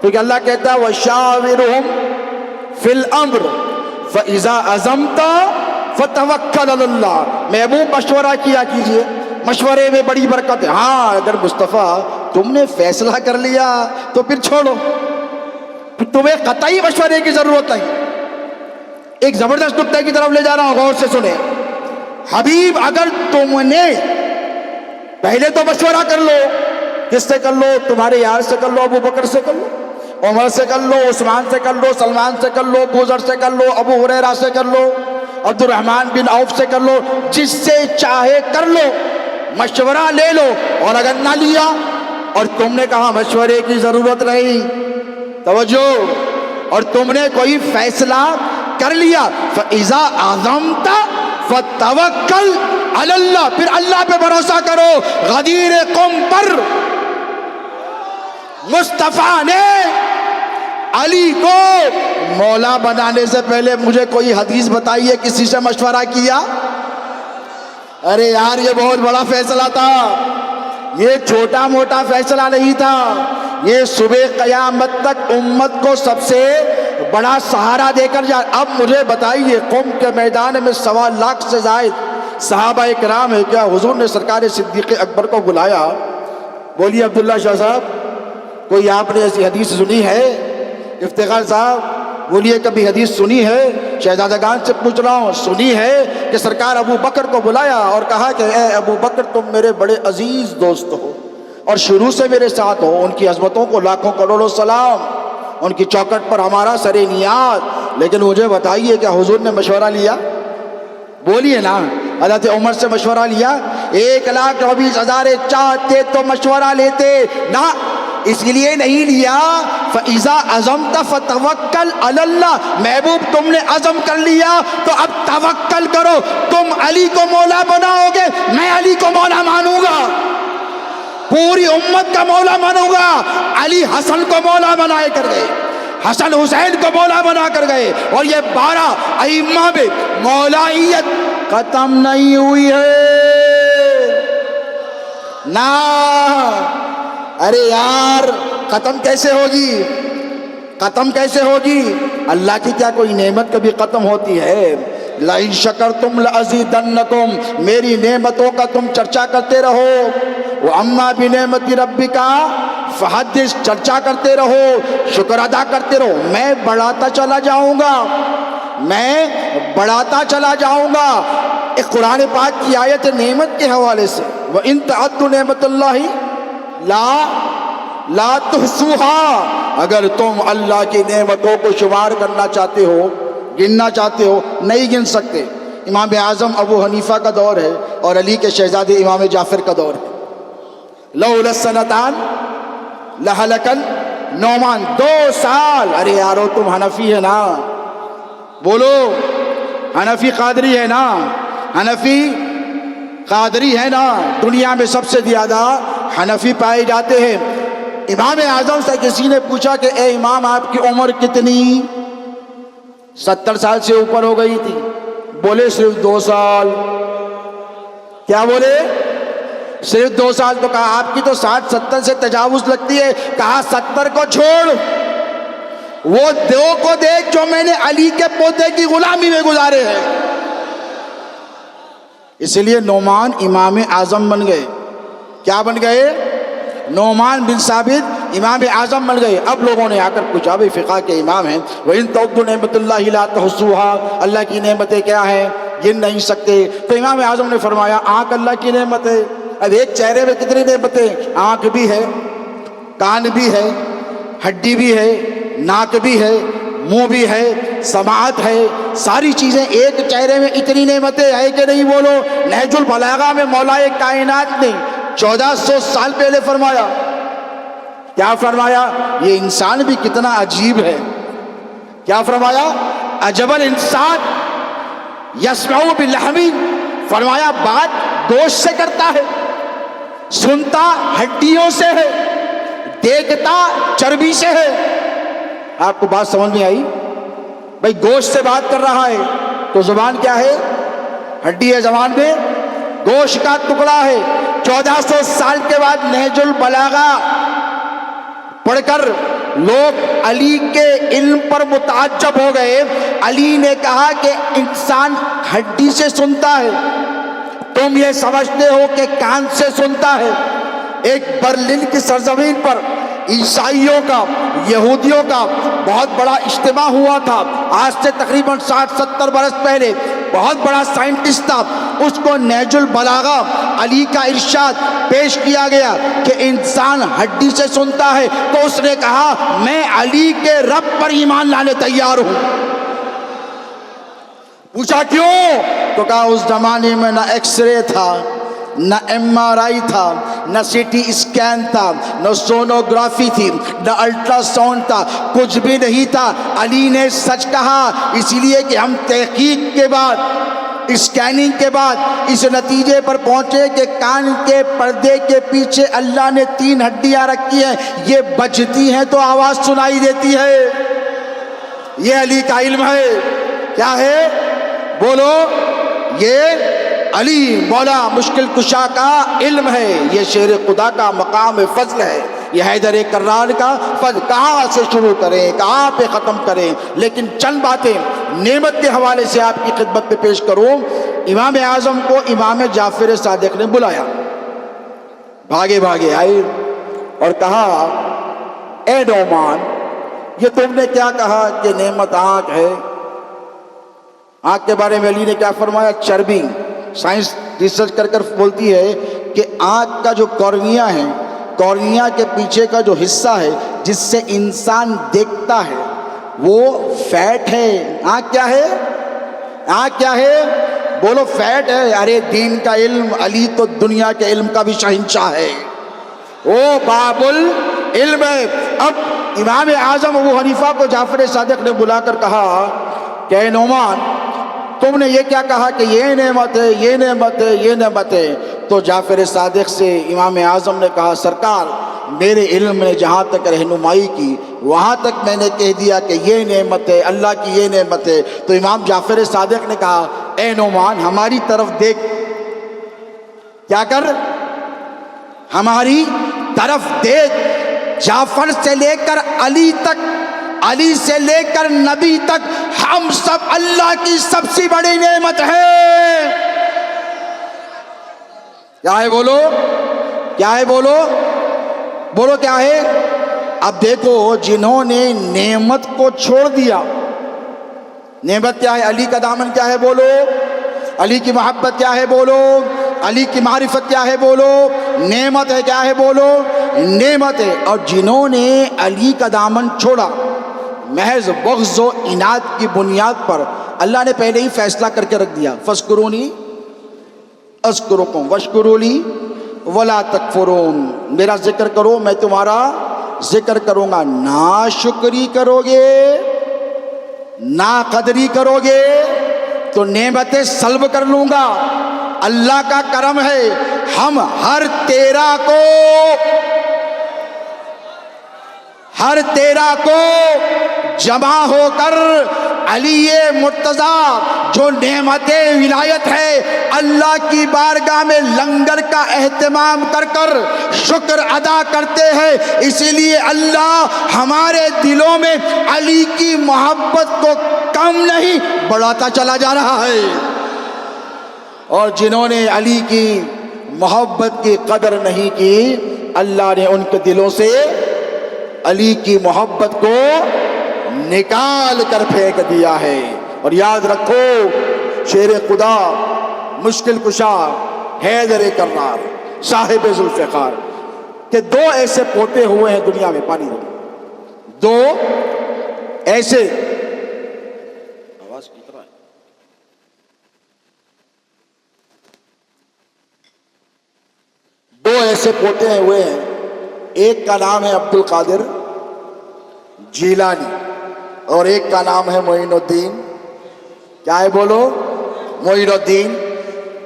کیونکہ اللہ کہتا ہے وَشَاوِرْهُمْ فِي الْأَمْرِ فَإِذَا عَزَمْتَ فَتَوَكَّلْ عَلَى اللَّهِ۔ محبوب مشورہ کیا کیجئے، مشورے میں بڑی برکت ہے۔ ہاں، اگر مصطفیٰ تم نے فیصلہ کر لیا تو پھر چھوڑو، تمہیں قطعی مشورے کی ضرورت نہیں۔ ایک زبردست نکتے کی طرف لے جا رہا ہوں، غور سے سنیں۔ حبیب اگر تم نے پہلے تو مشورہ کر لو، کس سے کر لو؟ تمہارے یار سے کر لو، ابو بکر سے کر لو، عمر سے کر لو، عثمان سے کر لو، سلمان سے کر لو، ابو ذر سے کر لو، ابو ہریرہ سے کر لو، عبد الرحمن بن عوف سے کر لو، جس سے چاہے کر لو، مشورہ لے لو، اور اگر نہ لیا اور تم نے کہا مشورے کی ضرورت نہیں، توجہ، اور تم نے کوئی فیصلہ کر لیا، فَإِذَا عَزَمْتَ فَتَوَكَّلْ عَلَى اللَّهِ، پھر اللہ پہ بھروسہ کرو۔ غدیر قوم پر مصطفیٰ نے علی کو مولا بنانے سے پہلے مجھے کوئی حدیث بتائیے کسی سے مشورہ کیا؟ ارے یار یہ بہت بڑا فیصلہ تھا، یہ چھوٹا موٹا فیصلہ نہیں تھا، یہ صبح قیامت تک امت کو سب سے بڑا سہارا دے کر جا۔ اب مجھے بتائیے قوم کے میدان میں 1.25 لاکھ سے زائد صحابہ کرام ہے، کیا حضور نے سرکار صدیق اکبر کو بلایا؟ بولیے عبداللہ شاہ صاحب، کوئی آپ نے ایسی حدیث سنی ہے؟ افتخار صاحب بولیے کبھی حدیث سنی ہے؟ شہزادگان سے پوچھ رہا ہوں، سنی ہے کہ سرکار ابو بکر کو بلایا اور کہا کہ اے ابو بکر تم میرے بڑے عزیز دوست ہو اور شروع سے میرے ساتھ ہو، ان کی عظمتوں کو لاکھوں کروڑوں سلام، ان کی چوکٹ پر ہمارا سر نیاز، لیکن مجھے بتائیے کیا حضور نے مشورہ لیا؟ بولیے نا، حضرت عمر سے مشورہ لیا؟ 1,24,000 چاہتے تو مشورہ لیتے نہ، اس لیے نہیں لیا۔ فَإِذَا عَزَمْتَ فَتَوَكَّلْ عَلَى اللَّهِ، محبوب تم نے عزم کر لیا تو اب توکل کرو، تم علی کو مولا بناؤ گے، میں علی کو مولا مانوں گا، پوری امت کا مولا مانوں گا۔ علی حسن کو مولا بنائے کر گئے، حسن حسین کو مولا بنا کر گئے، اور یہ 12 ائمہ میں مولائیت ختم نہیں ہوئی ہے نا۔ ارے یار ختم کیسے ہوگی؟ ختم کیسے ہوگی؟ اللہ کی کیا کوئی نعمت کبھی ختم ہوتی ہے؟ لَإِن شَكَرْتُمْ لَأَزِيدَنَّكُمْ، میری نعمتوں کا تم چرچا کرتے رہو، وَأَمَّا بِنِعْمَتِ رَبِّكَ فَحَدِّثْ، چرچا کرتے رہو، شکر ادا کرتے رہو، میں بڑھاتا چلا جاؤں گا، میں بڑھاتا چلا جاؤں گا۔ ایک قرآن پاک کی آیت نعمت کے حوالے سے، وَإِن تَعُدُّوا نِعْمَتَ اللَّهِ لا تحصوها، اگر تم اللہ کی نعمتوں کو شمار کرنا چاہتے ہو، گننا چاہتے ہو، نہیں گن سکتے۔ امام اعظم ابو حنیفہ کا دور ہے اور علی کے شہزادے امام جعفر کا دور ہے۔ لولا السنتان لہلک النعمان، 2 سال۔ ارے یارو تم حنفی ہے نا، بولو حنفی قادری ہے نا، حنفی قادری ہے نا، دنیا میں سب سے زیادہ حنفی پائے جاتے ہیں۔ امام اعظم سے کسی نے پوچھا کہ اے امام آپ کی عمر کتنی؟ 70 سال سے اوپر ہو گئی تھی۔ بولے صرف 2 سال۔ کیا بولے؟ صرف 2 سال۔ تو کہا آپ کی تو 60-70 سے تجاوز لگتی ہے۔ کہا 70 کو چھوڑ، وہ 2 کو دیکھ جو میں نے علی کے پوتے کی غلامی میں گزارے ہیں۔ اسی لیے نعمان امام اعظم بن گئے۔ کیا بن گئے؟ نعمان بن ثابت امام اعظم بن گئے۔ اب لوگوں نے آ کر پوچھا، بھئی فقہ کے امام ہیں، وَإِن تَعُدُّوا نِعْمَتَ اللَّهِ لَا تُحْصُوهَا، اللہ کی نعمتیں کیا ہیں گن نہیں سکتے۔ تو امام اعظم نے فرمایا آنکھ اللہ کی نعمت ہے۔ اب ایک چہرے میں کتنی نعمتیں؟ آنکھ بھی ہے، کان بھی ہے، ہڈی بھی ہے، ناک بھی ہے، منہ بھی ہے، سماعت ہے، ساری چیزیں ایک چہرے میں، اتنی نعمتیں ہے کہ نہیں؟ بولو۔ نہج البلاغہ میں مولا کائنات نے 1400 سال پہلے فرمایا، کیا فرمایا؟ یہ انسان بھی کتنا عجیب ہے۔ کیا فرمایا؟ عجب الانسان یسمع باللحم، فرمایا بات گوشت سے کرتا ہے، سنتا ہڈیوں سے ہے، دیکھتا چربی سے ہے۔ آپ کو بات سمجھ میں آئی؟ بھئی گوشت سے بات کر رہا ہے تو زبان کیا ہے؟ ہڈی ہے زبان میں، گوشت کا ٹکڑا ہے۔ 1400 سال کے بعد نہج البلاغہ پڑھ کر لوگ علی کے علم پر متعجب ہو گئے۔ علی نے کہا کہ انسان ہڈی سے سنتا ہے، تم یہ سمجھتے ہو کہ کان سے سنتا ہے۔ ایک برلن کی سرزمین پر عیسائیوں کا، یہودیوں کا بہت بڑا اجتماع ہوا تھا، آج سے تقریباً 60-70 برس پہلے۔ بہت بڑا سائنٹسٹ تھا، اس کو نہج البلاغہ علی کا ارشاد پیش کیا گیا کہ انسان ہڈی سے سنتا ہے، تو اس نے کہا میں علی کے رب پر ایمان لانے تیار ہوں۔ پوچھا کیوں؟ تو کہا اس زمانے میں نہ ایکس رے تھا، نہ ایم آر آئی تھا، نہ سی ٹی اسکین تھا، نہ سونوگرافی تھی، نہ الٹرا ساؤنڈ تھا، کچھ بھی نہیں تھا۔ علی نے سچ کہا، اس لیے کہ ہم تحقیق کے بعد، اسکیننگ کے بعد اس نتیجے پر پہنچے کہ کان کے پردے کے پیچھے اللہ نے 3 ہڈیاں رکھی ہیں، یہ بجتی ہیں تو آواز سنائی دیتی ہے۔ یہ علی کا علم ہے۔ کیا ہے؟ بولو، یہ علی مولا مشکل کشا کا علم ہے، یہ شیر خدا کا مقام فضل ہے، یہ حیدر کرار کا فضل۔ کہاں سے شروع کریں، کہاں پہ ختم کریں؟ لیکن چند باتیں نعمت کے حوالے سے آپ کی خدمت میں پیش کروں۔ امام اعظم کو امام جعفر صادق نے بلایا، بھاگے بھاگے آئے اور کہا، اے نعمان، یہ تم نے کیا کہا کہ نعمت آنکھ ہے؟ آنکھ کے بارے میں علی نے کیا فرمایا؟ چربی۔ سائنس ریسرچ کر کر بولتی ہے کہ آنکھ کا جو کارنیا ہے، کارنیا کے پیچھے کا جو حصہ ہے جس سے انسان دیکھتا ہے وہ فیٹ ہے۔ آنکھ کیا ہے؟ آنکھ کیا ہے؟ بولو، فیٹ ہے۔ ارے دین کا علم، علی تو دنیا کے علم کا بھی شہنشاہ ہے، وہ باب العلم ہے۔ اب امام اعظم ابو حنیفہ کو جعفر صادق نے بلا کر کہا کہ اے نعمان، تم نے یہ کیا کہا کہ یہ نعمت ہے، یہ نعمت ہے، یہ نعمت ہے؟ تو جعفر صادق سے امام اعظم نے کہا، سرکار میرے علم نے جہاں تک رہنمائی کی وہاں تک میں نے کہہ دیا کہ یہ نعمت ہے، اللہ کی یہ نعمت ہے۔ تو امام جعفر صادق نے کہا، اے نعمان ہماری طرف دیکھ، کیا کر؟ ہماری طرف دیکھ۔ جعفر سے لے کر علی تک، علی سے لے کر نبی تک، ہم سب اللہ کی سب سے بڑی نعمت ہے۔ کیا ہے؟ بولو، کیا ہے؟ بولو، بولو کیا ہے؟ اب دیکھو، جنہوں نے نعمت کو چھوڑ دیا، نعمت کیا ہے؟ علی کا دامن کیا ہے؟ بولو، علی کی محبت کیا ہے؟ بولو، علی کی معرفت کیا ہے؟ بولو، نعمت ہے کیا ہے؟ بولو، نعمت ہے۔ اور جنہوں نے علی کا دامن چھوڑا محض بغض و عناد کی بنیاد پر، اللہ نے پہلے ہی فیصلہ کر کے رکھ دیا، فَاذْكُرُونِي اذْكُرُكُمْ وَاشْكُرُوا لِي وَلَا تَكْفُرُونَ، میرا ذکر کرو میں تمہارا ذکر کروں گا، ناشکری کرو گے، ناقدری کرو گے تو نعمتیں سلب کر لوں گا۔ اللہ کا کرم ہے، ہم ہر 13 کو جمع ہو کر علی مرتضیٰ جو نعمت ولایت ہے اللہ کی بارگاہ میں لنگر کا اہتمام کر کر شکر ادا کرتے ہیں۔ اسی لیے اللہ ہمارے دلوں میں علی کی محبت کو کم نہیں بڑھاتا چلا جا رہا ہے، اور جنہوں نے علی کی محبت کی قدر نہیں کی، اللہ نے ان کے دلوں سے علی کی محبت کو نکال کر پھینک دیا ہے۔ اور یاد رکھو، شیر خدا مشکل کشا حیدر کرار صاحب ذوالفقار کہ 2 ایسے پوتے ہوئے ہیں دنیا میں، پانی دو، 2 ایسے، آواز کتنا ہے؟ 2 ایسے پوتے ہوئے ہیں، ایک کا نام ہے عبد القادر جیلانی اور ایک کا نام ہے معین الدین، کیا ہے؟ بولو، معین الدین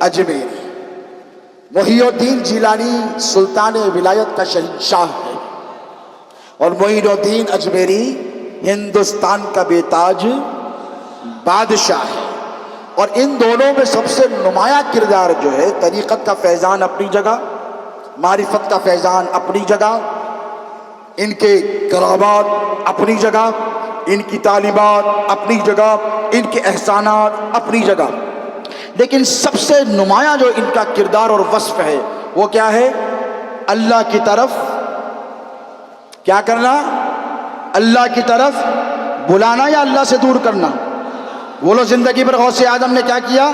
اجمیری۔ محی الدین جیلانی سلطان ولایت کا شہنشاہ ہے اور معین الدین اجمیری ہندوستان کا بے تاج بادشاہ ہے۔ اور ان دونوں میں سب سے نمایاں کردار جو ہے، طریقت کا فیضان اپنی جگہ، معرفت کا فیضان اپنی جگہ، ان کے کرامات اپنی جگہ، ان کی تعلیمات اپنی جگہ، ان کے احسانات اپنی جگہ، لیکن سب سے نمایاں جو ان کا کردار اور وصف ہے وہ کیا ہے؟ اللہ کی طرف کیا کرنا؟ اللہ کی طرف بلانا یا اللہ سے دور کرنا؟ بولو، زندگی پر غوث اعظم نے کیا کیا؟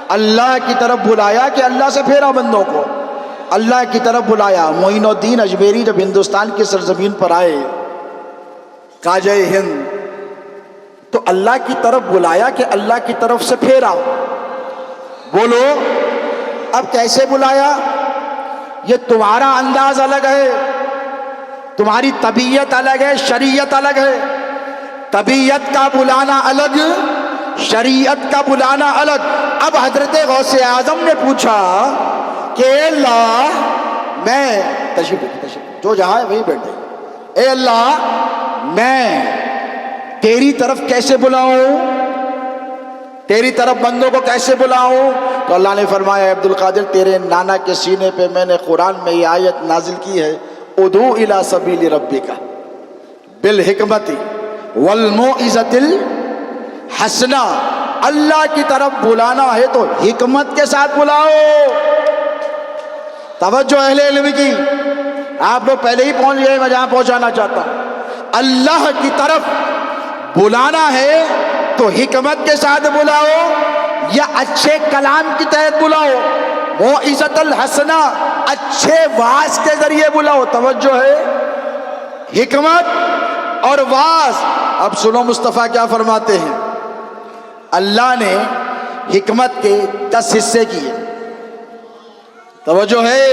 اللہ کی طرف بلایا کہ اللہ سے پھیرا بندوں کو، اللہ کی طرف بلایا۔ معین الدین اجمیری جب ہندوستان کی سرزمین پر آئے، خواجہ ہند تو اللہ کی طرف بلایا کہ اللہ کی طرف سے پھیرا. بولو اب کیسے بلایا؟ یہ تمہارا انداز الگ ہے، تمہاری طبیعت الگ ہے، شریعت الگ ہے. طبیعت کا بلانا الگ، شریعت کا بلانا الگ. اب حضرت غوث اعظم نے پوچھا کہ اے اللہ، میں تشریف جو جہاں ہے وہیں بیٹھے، اے اللہ میں تیری طرف کیسے بلاؤں، تیری طرف بندوں کو کیسے بلاؤں؟ تو اللہ نے فرمایا عبد القادر تیرے نانا کے سینے پہ میں نے قرآن میں یہ آیت نازل کی ہے، ادعو الی سبیل ربک بالحکمت والموعظۃ الحسنہ. اللہ کی طرف بلانا ہے تو حکمت کے ساتھ بلاؤ. توجہ اہل علم کی، آپ لوگ پہلے ہی پہنچ گئے، میں جہاں پہنچانا چاہتا ہوں. اللہ کی طرف بلانا ہے تو حکمت کے ساتھ بلاؤ یا اچھے کلام کی تحت بلاؤ، موعظۃ الحسنہ اچھے واعظ کے ذریعے بلاؤ. توجہ ہے، حکمت اور واعظ. اب سنو مصطفیٰ کیا فرماتے ہیں. اللہ نے حکمت کے 10 حصے کیے. توجہ ہے،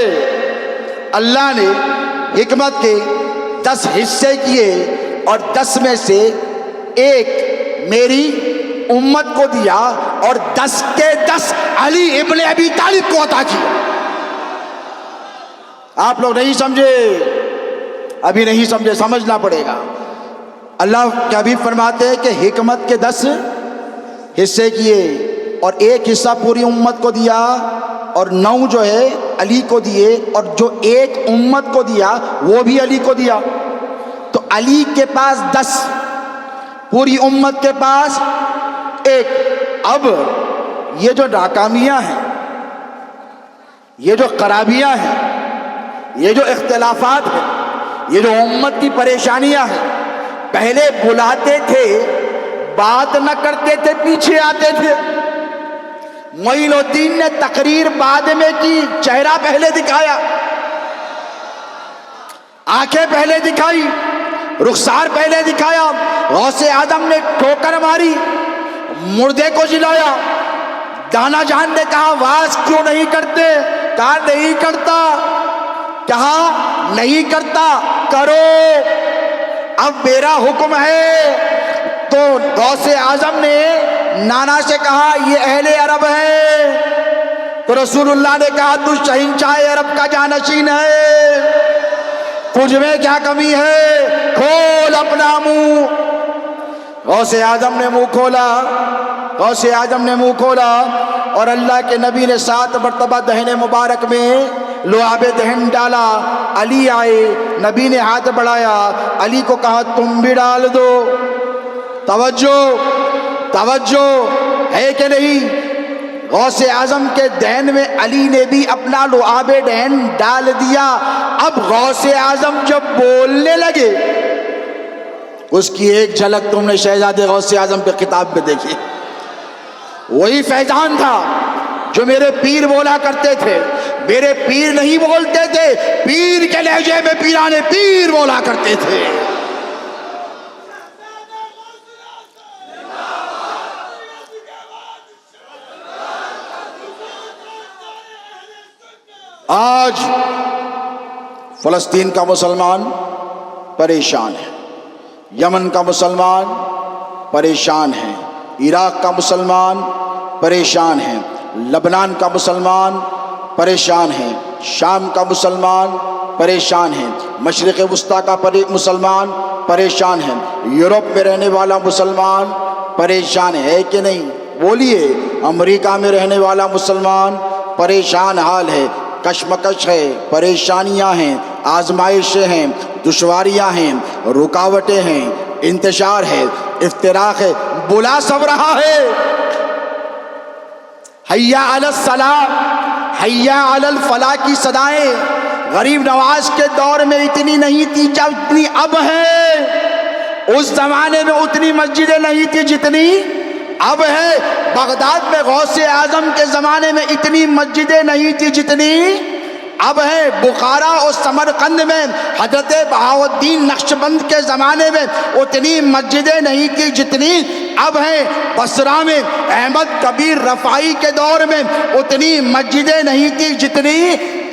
اللہ نے حکمت کے 10 حصے کیے اور 10 میں سے ایک میری امت کو دیا اور 10 کے 10 علی ابن ابی طالب کو عطا کیا. آپ لوگ نہیں سمجھے، ابھی نہیں سمجھے، سمجھنا پڑے گا. اللہ کے حبیب فرماتے ہیں کہ حکمت کے 10 حصے کیے اور ایک حصہ پوری امت کو دیا اور 9 جو ہے علی کو دیے اور جو ایک امت کو دیا وہ بھی علی کو دیا. تو علی کے پاس 10، پوری امت کے پاس 1. اب یہ جو ناکامیاں ہیں، یہ جو خرابیاں ہیں، یہ جو اختلافات ہیں، یہ جو امت کی پریشانیاں ہیں، پہلے بلاتے تھے بات نہ کرتے تھے، پیچھے آتے تھے. معین الدین نے تقریر بعد میں کی، چہرہ پہلے دکھایا، آنکھیں پہلے دکھائی، رخسار پہلے دکھایا. غوث اعظم نے ٹھوکر ماری، مردے کو جلایا. دانا جان نے کہا واز کیوں نہیں کرتے؟ کہا نہیں کرتا. کہا نہیں کرتا، کرو، اب میرا حکم ہے. تو غوث اعظم نے نانا سے کہا یہ اہل عرب ہے. تو رسول اللہ نے کہا تو شہنشاہ عرب کا جانشین ہے، تجھ میں کیا کمی ہے، کھول اپنا منہ. غوث اعظم نے منہ کھولا، غوث اعظم نے منہ کھولا اور اللہ کے نبی نے 7 مرتبہ دہن مبارک میں لعاب دہن ڈالا. علی آئے، نبی نے ہاتھ بڑھایا، علی کو کہا تم بھی ڈال دو. توجہ، توجہ ہے کہ نہیں؟ غوث اعظم کے دہن میں علی نے بھی اپنا لعاب دہن ڈال دیا. اب غوث اعظم جب بولنے لگے، اس کی ایک جھلک تم نے شہزادے غوث اعظم کے خطاب میں دیکھی. وہی فیضان تھا جو میرے پیر بولا کرتے تھے. میرے پیر نہیں بولتے تھے، پیر کے لہجے میں پیرانے پیر بولا کرتے تھے. آج فلسطین کا مسلمان پریشان ہے، یمن کا مسلمان پریشان ہے، عراق کا مسلمان پریشان ہے، لبنان کا مسلمان پریشان ہے، شام کا مسلمان پریشان ہے، مشرق وسطیٰ کا مسلمان پریشان ہے، یورپ میں رہنے والا مسلمان پریشان ہے کہ نہیں؟ بولیے. امریکہ میں رہنے والا مسلمان پریشان حال ہے، کشمکش ہے، پریشانیاں ہیں، آزمائشیں ہیں، دشواریاں ہیں، رکاوٹیں ہیں، انتشار ہے، افتراق ہے، بلا سب رہا ہے. حیا علی الصلاۃ، حیا علی الفلاح کی صدائیں غریب نواز کے دور میں اتنی نہیں تھی جتنی اب ہے. اس زمانے میں اتنی مسجدیں نہیں تھی جتنی اب ہے. بغداد میں غوث اعظم کے زمانے میں اتنی مسجدیں نہیں تھی جتنی اب ہے. بخارا اور سمرقند میں حضرت بہاؤالدین نقشبند کے زمانے میں اتنی مسجدیں نہیں تھی جتنی اب ہیں بصرہ میں احمد کبیر رفاعی کے دور میں اتنی مسجدیں نہیں تھی جتنی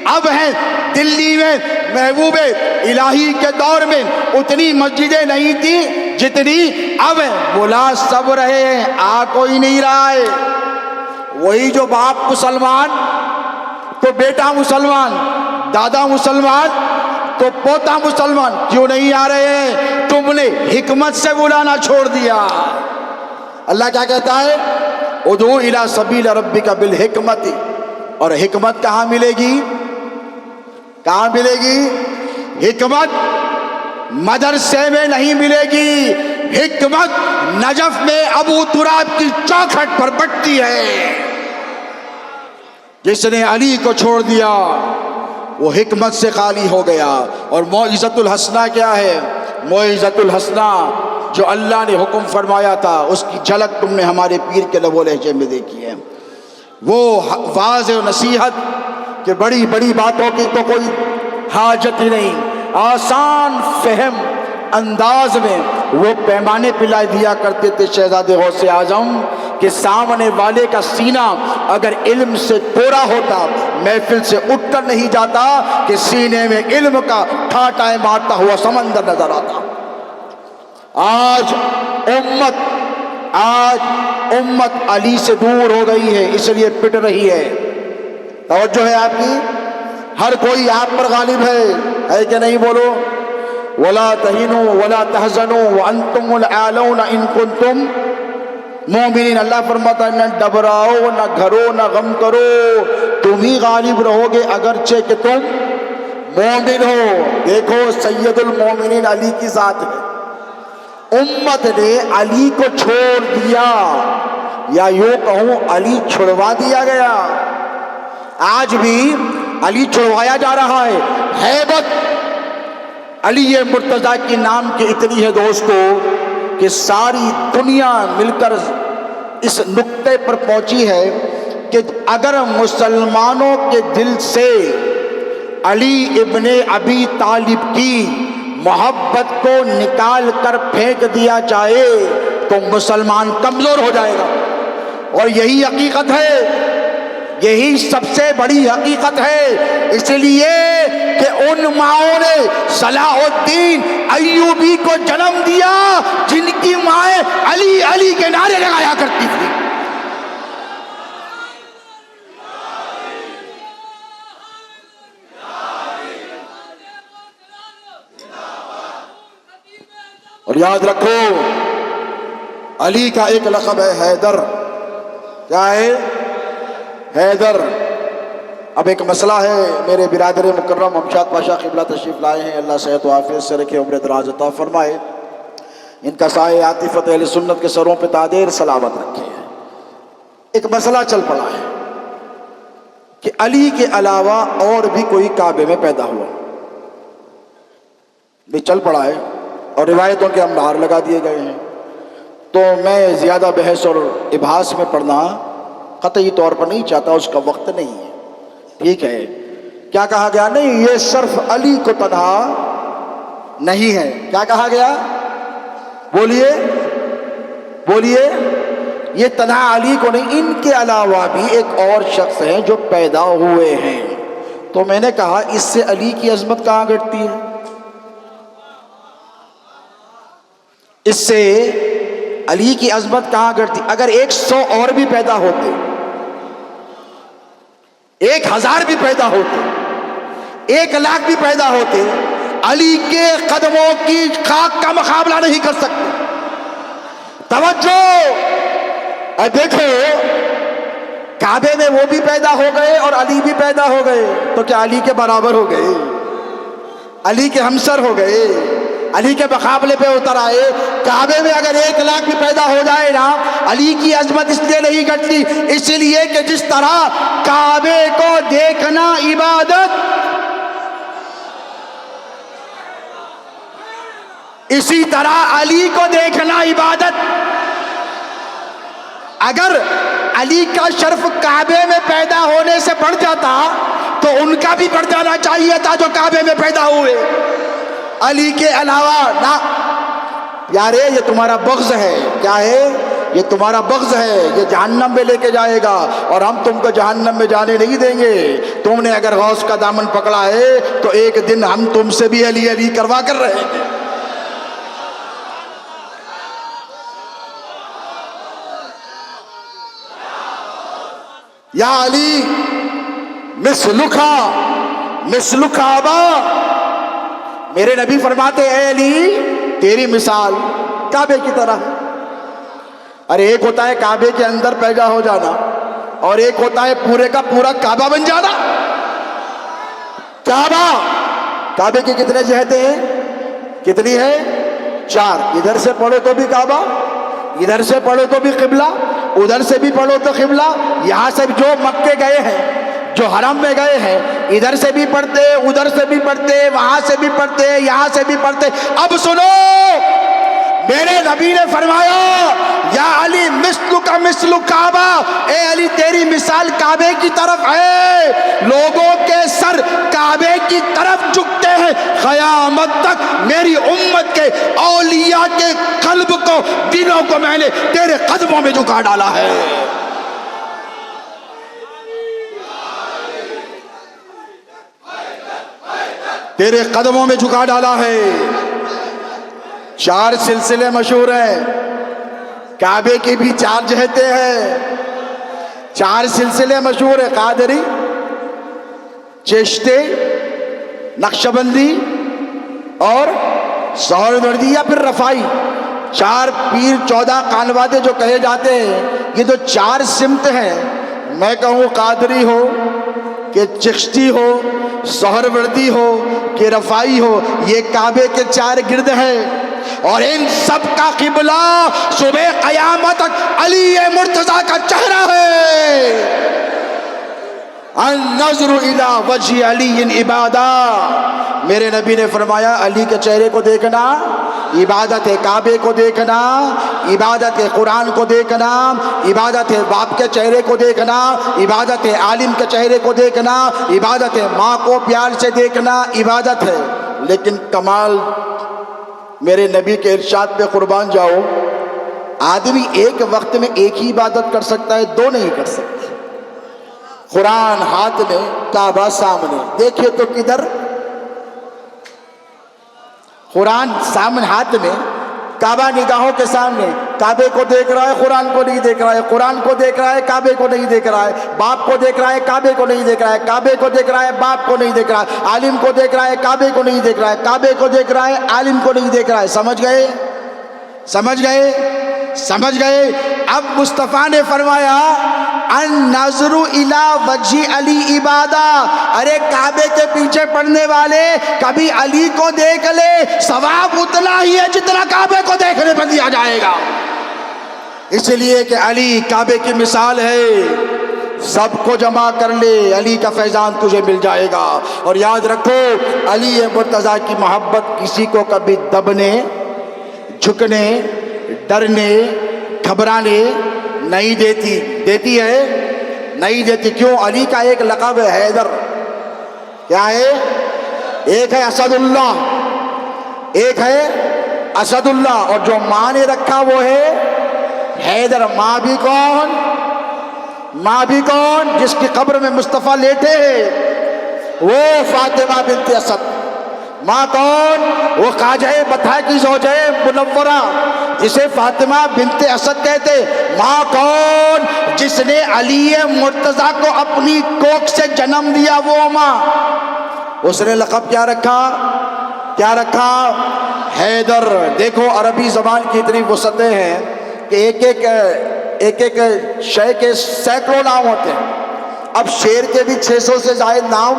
اب ہیں دلی میں محبوب الہی کے دور میں اتنی مسجدیں نہیں تھی جتنی اب ہیں. بلا سب رہے ہیں آ کوئی نہیں رہا ہے. وہی جو باپ مسلمان تو بیٹا مسلمان، دادا مسلمان تو پوتا مسلمان کیوں نہیں آ رہے ہیں؟ تم نے حکمت سے بلانا چھوڑ دیا. اللہ کیا کہتا ہے؟ ادعو الی سبیل ربک بالحکمت. اور حکمت کہاں ملے گی؟ کہاں ملے گی؟ حکمت مدرسے میں نہیں ملے گی. حکمت نجف میں ابو تراب کی چوکھٹ پر بٹتی ہے. جس نے علی کو چھوڑ دیا وہ حکمت سے خالی ہو گیا. اور موعظۃ الحسنہ کیا ہے؟ موعظۃ الحسنہ جو اللہ نے حکم فرمایا تھا اس کی جھلک تم نے ہمارے پیر کے لب و لہجے میں دیکھی ہے. وہ واعظ و نصیحت کہ بڑی بڑی باتوں کی تو کوئی حاجت ہی نہیں، آسان فہم انداز میں وہ پیمانے پلا دیا کرتے تھے شہزادے غوث اعظم کہ سامنے والے کا سینہ اگر علم سے پورا ہوتا محفل سے اٹھ کر نہیں جاتا کہ سینے میں علم کا ٹھاٹائے مارتا ہوا سمندر نظر آتا. آج امت علی سے دور ہو گئی ہے، اس لیے پٹ رہی ہے. توجہ ہے آپ کی؟ ہر کوئی آپ پر غالب ہے کہ نہیں؟ بولو. وَلَا تَهِنُوا وَلَا تَحْزَنُوا وَأَنْتُمُ الْأَعْلَوْنَ إِن كُنتُم مومنین. اللہ فرماتا ہے نہ گھبراؤ، نہ گھرو، نہ غم کرو، تم ہی غالب رہو گے اگرچہ کہ تم مومن ہو. دیکھو سید المومنین علی کی ذات ہے. امت نے علی کو چھوڑ دیا، یا یوں کہوں علی چھڑوا دیا گیا. آج بھی علی چھڑوایا جا رہا ہے. ہیبت علی مرتضیٰ کے نام کی اتنی ہے دوستو کہ ساری دنیا مل کر اس نقطے پر پہنچی ہے کہ اگر مسلمانوں کے دل سے علی ابن ابی طالب کی محبت کو نکال کر پھینک دیا جائے تو مسلمان کمزور ہو جائے گا. اور یہی حقیقت ہے، یہی سب سے بڑی حقیقت ہے. اس لیے کہ ان ماؤں نے صلاح الدین ایوبی کو جنم دیا جن کی مائیں علی علی کے نعرے لگایا کرتی تھی. اور یاد رکھو علی کا ایک لقب ہے حیدر. کیا ہے؟ حیدر. اب ایک مسئلہ ہے میرے برادر مکرم امشاد پاشا قبلہ تشریف لائے ہیں، اللہ صحت و عافیت سے رکھے، عمر دراز عطا فرمائے، ان کا سایہ عاطفت اہل سنت کے سروں پہ تادیر سلامت رکھے. ایک مسئلہ چل پڑا ہے کہ علی کے علاوہ اور بھی کوئی کعبے میں پیدا ہوا. بھی چل پڑا ہے اور روایتوں کے انبار لگا دیے گئے ہیں. تو میں زیادہ بحث اور ابحاث میں پڑھنا قطعی طور پر نہیں چاہتا، اس کا وقت نہیں ہے. ٹھیک ہے، کیا کہا گیا؟ نہیں، یہ صرف علی کو تنہا نہیں ہے. کیا کہا گیا؟ بولیے بولیے. یہ تنہا علی کو نہیں، ان کے علاوہ بھی ایک اور شخص ہیں جو پیدا ہوئے ہیں. تو میں نے کہا اس سے علی کی عظمت کہاں گھٹتی ہے؟ اس سے علی کی عظمت کہاں گھٹتی؟ اگر 100 اور بھی پیدا ہوتے، 1000 بھی پیدا ہوتے، 1,00,000 بھی پیدا ہوتے، علی کے قدموں کی خاک کا مقابلہ نہیں کر سکتے. توجہ. دیکھو کعبے میں وہ بھی پیدا ہو گئے اور علی بھی پیدا ہو گئے، تو کیا علی کے برابر ہو گئے؟ علی کے ہمسر ہو گئے، علی کے مقابلے پہ اتر آئے. کعبے میں اگر 1,00,000 بھی پیدا ہو جائے نا، علی کی عظمت اس لیے نہیں گھٹتی، اس لیے کہ جس طرح کعبے کو دیکھنا عبادت، اسی طرح علی کو دیکھنا عبادت. اگر علی کا شرف کعبے میں پیدا ہونے سے بڑھ جاتا تو ان کا بھی بڑھ جانا چاہیے تھا جو کعبے میں پیدا ہوئے. علی کے علاوہ نہ. پیارے یہ تمہارا بغض ہے. کیا ہے؟ یہ تمہارا بغض ہے، یہ جہنم میں لے کے جائے گا، اور ہم تم کو جہنم میں جانے نہیں دیں گے۔ تم نے اگر غوث کا دامن پکڑا ہے تو ایک دن ہم تم سے بھی علی علی کروا کر رہیں گے۔ یا علی مثلک آبا، میرے نبی فرماتے اے علی تیری مثال کعبے کی طرح ہے۔ ارے ایک ہوتا ہے کعبے کے اندر پیدا ہو جانا، اور ایک ہوتا ہے پورے کا پورا کعبہ بن جانا۔ کعبے کی کتنے جہتیں ہیں؟ کتنی ہے؟ 4۔ ادھر سے پڑھو تو بھی کعبہ، ادھر سے پڑھو تو بھی قبلہ، ادھر سے بھی پڑھو تو قبلہ۔ یہاں سے جو مکے گئے ہیں، جو حرم میں گئے ہیں، ادھر سے بھی پڑھتے، ادھر سے بھی پڑھتے، وہاں سے بھی پڑھتے، یہاں سے بھی پڑھتے۔ اب سنو، میرے نبی نے فرمایا یا علی مثل کعبہ، اے علی تیری مثال کعبے کی طرف ہے۔ لوگوں کے سر کعبے کی طرف جھکتے ہیں، قیامت تک میری امت کے اولیاء کے قلب کو، دلوں کو میں نے تیرے قدموں میں جھکا ڈالا ہے۔ تیرے قدموں میں جھکا ڈالا ہے۔ 4 سلسلے مشہور ہیں، کعبے کی بھی 4 جہتیں ہیں۔ 4 سلسلے مشہور ہیں، قادری، چشتی، نقشبندی اور سہروردی یا پھر رفاعی۔ 4 پیر 14 خانوادے جو کہے جاتے ہیں، یہ جو 4 سمت ہیں، میں کہوں قادری ہو کہ چشتی ہو، سہروردی ہو کہ رفاعی ہو، یہ کعبے کے 4 گرد ہیں، اور ان سب کا قبلہ صبح قیامت تک علی مرتضیٰ کا چہرہ ہے۔ النظر الی وجہ علی عبادہ، میرے نبی نے فرمایا علی کے چہرے کو دیکھنا عبادت ہے، کعبے کو دیکھنا عبادت ہے، قرآن کو دیکھنا عبادت ہے، باپ کے چہرے کو دیکھنا عبادت ہے، عالم کے چہرے کو دیکھنا عبادت ہے، ماں کو پیار سے دیکھنا عبادت ہے۔ لیکن کمال میرے نبی کے ارشاد پہ قربان جاؤ، آدمی ایک وقت میں ایک ہی عبادت کر سکتا ہے، 2 نہیں کر سکتا۔ قرآن ہاتھ میں، کعبہ سامنے، دیکھیے تو کدھر؟ قرآن سامنے ہاتھ میں، کعبہ نگاہوں کے سامنے، کعبے کو دیکھ رہا ہے، قرآن کو نہیں دیکھ رہا ہے، قرآن کو دیکھ رہا ہے، کعبے کو نہیں دیکھ رہا ہے، باپ کو دیکھ رہا ہے، کعبے کو نہیں دیکھ رہا ہے، کعبے کو دیکھ رہا ہے، باپ کو نہیں دیکھ رہا ہے، عالم کو دیکھ رہا ہے، کعبے کو نہیں دیکھ رہا ہے، کعبے کو دیکھ رہا ہے، عالم کو نہیں دیکھ رہا ہے۔ سمجھ گئے؟ سمجھ گئے؟ سمجھ گئے؟ اب مصطفیٰ نے فرمایا النظر الی وجہ علی عبادہ، ارے کعبے کے پیچھے پڑھنے والے کبھی علی کو دیکھ لے، ثواب اتنا ہی ہے جتنا کعبے کو دیکھنے پر دیا جائے گا۔ اس لیے کہ علی کعبے کی مثال ہے، سب کو جمع کر لے، علی کا فیضان تجھے مل جائے گا۔ اور یاد رکھو علی مرتضیٰ کی محبت کسی کو کبھی دبنے، جھکنے، ڈرنے، گھبرانے نہیں دیتی۔ دیتی ہے؟ نہیں دیتی۔ کیوں؟ علی کا ایک لقب ہے حیدر۔ کیا ہے؟ ایک ہے اسد اللہ، ایک ہے اسد اللہ، اور جو ماں نے رکھا وہ ہے حیدر۔ ماں بھی کون؟ ماں بھی کون؟ جس کی قبر میں مصطفیٰ لیٹے ہیں، وہ فاطمہ بنت اسد۔ ماں کون؟ وہ خواجہ بطحہ کی زوجہ منورہ جسے فاطمہ بنت اسد کہتے۔ ماں کون؟ جس نے علی مرتضیٰ کو اپنی کوکھ سے جنم دیا، وہ ماں۔ اس نے لقب کیا رکھا؟ کیا رکھا؟ حیدر۔ دیکھو عربی زبان کی اتنی وسعتیں ہیں کہ ایک ایک شے کے سینکڑوں نام ہوتے ہیں۔ اب شیر کے بھی 600 سے زائد نام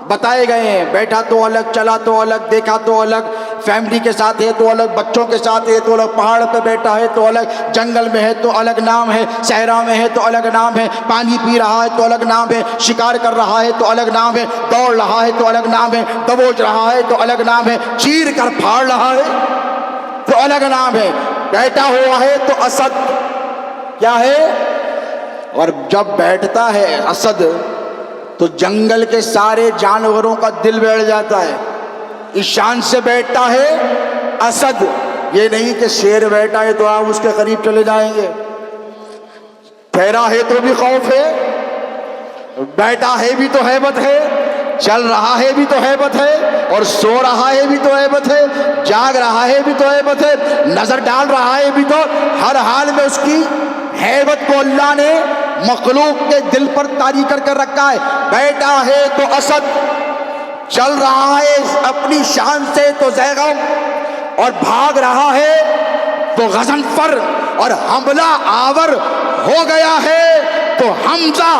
بتائے گئے ہیں۔ بیٹھا تو الگ، چلا تو الگ، دیکھا تو الگ، فیملی کے ساتھ ہے تو الگ، بچوں کے ساتھ ہے تو الگ، پہاڑ پہ بیٹھا ہے تو الگ، جنگل میں ہے تو الگ نام ہے، صحرا میں ہے تو الگ نام ہے، پانی پی رہا ہے تو الگ نام ہے، شکار کر رہا ہے تو الگ نام ہے، دوڑ رہا ہے تو الگ نام ہے، دبوچ رہا ہے تو الگ نام ہے، چیر کر پھاڑ رہا ہے تو الگ نام ہے، بیٹھا ہوا ہے تو اسد۔ کیا ہے؟ اور جب بیٹھتا ہے اسد تو جنگل کے سارے جانوروں کا دل بیٹھ جاتا ہے۔ اس شان سے بیٹھتا ہے اسد، یہ نہیں کہ شیر بیٹھا ہے تو آپ اس کے قریب چلے جائیں گے، ٹھہرا ہے تو بھی خوف ہے، بیٹھا ہے بھی تو ہیبت ہے، چل رہا ہے بھی تو ہیبت ہے، اور سو رہا ہے بھی تو ہیبت ہے، جاگ رہا ہے بھی تو ہیبت ہے، نظر ڈال رہا ہے بھی تو، ہر حال میں اس کی ہیبت کو اللہ نے مخلوق کے دل پر طاری کر کر رکھا ہے۔ بیٹھا ہے تو اسد، چل رہا ہے اپنی شان سے تو زیغم، اور بھاگ رہا ہے تو غضنفر، اور حملہ آور ہو گیا ہے تو حمزہ،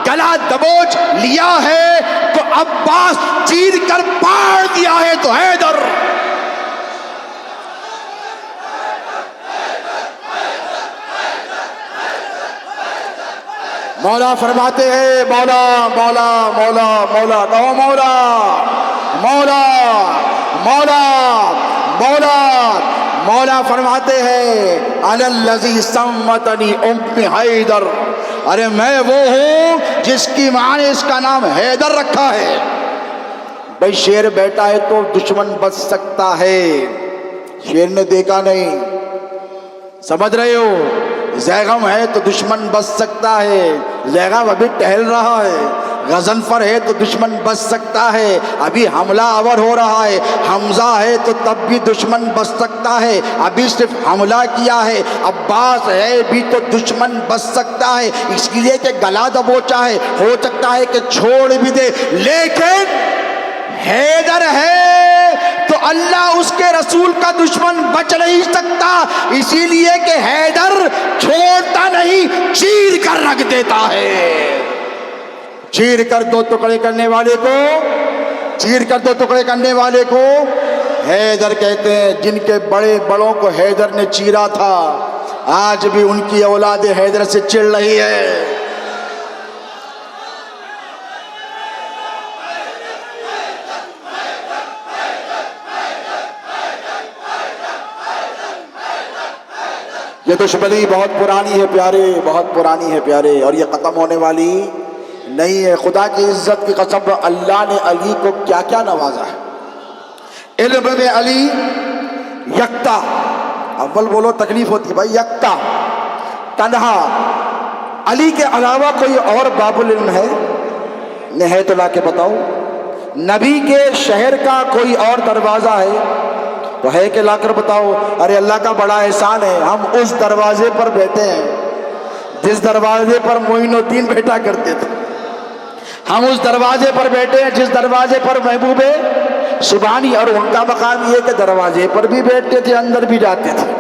گلا دبوچ لیا ہے تو عباس، چیر کر پاڑ دیا ہے تو حیدر۔ مولا فرماتے ہیں مولا مولا مولا مولا، کہو مولا مولا مولا مولا۔ مولا فرماتے ہیں انا الذی سمتنی ام حیدر، ارے میں وہ ہوں جس کی ماں نے اس کا نام حیدر رکھا ہے۔ بھئی شیر بیٹھا ہے تو دشمن بچ سکتا ہے، شیر نے دیکھا نہیں، سمجھ رہے ہو؟ زیغم ہے تو دشمن بچ سکتا ہے، زیغم ابھی ٹہل رہا ہے، غضنفر ہے تو دشمن بچ سکتا ہے، ابھی حملہ آور ہو رہا ہے، حمزہ ہے تو تب بھی دشمن بچ سکتا ہے، ابھی صرف حملہ کیا ہے، عباس ہے بھی تو دشمن بچ سکتا ہے، اس لیے کہ گلا دبوچا ہے، ہو سکتا ہے کہ چھوڑ بھی دے، لیکن حیدر ہے تو اللہ اس کے رسول کا دشمن بچ نہیں سکتا، اسی لیے کہ حیدر چھوڑتا نہیں، چیر کر رکھ دیتا ہے۔ چیر کر دو ٹکڑے کرنے والے کو، چیر کر دو ٹکڑے کرنے والے کو حیدر کہتے ہیں۔ جن کے بڑے بڑوں کو حیدر نے چیرا تھا، آج بھی ان کی اولاد حیدر سے چڑ رہی ہے۔ یہ دشمنی بہت پرانی ہے پیارے، بہت پرانی ہے پیارے، اور یہ ختم ہونے والی نہیں ہے۔ خدا کی عزت کی قسم، اللہ نے علی کو کیا کیا نوازا ہے۔ علم میں علی یکتا، اول بولو تکلیف ہوتی بھائی، یکتا، تنہا، علی کے علاوہ کوئی اور باب العلم ہے تو لا کے بتاؤ۔ نبی کے شہر کا کوئی اور دروازہ ہے تو ہے کہ لا کر بتاؤ۔ ارے اللہ کا بڑا احسان ہے، ہم اس دروازے پر بیٹھے ہیں جس دروازے پر معین الدین بیٹھا کرتے تھے، ہم اس دروازے پر بیٹھے ہیں جس دروازے پر محبوب سبحانی، اور ان کا مقام یہ کہ دروازے پر بھی بیٹھتے تھے، اندر بھی جاتے تھے۔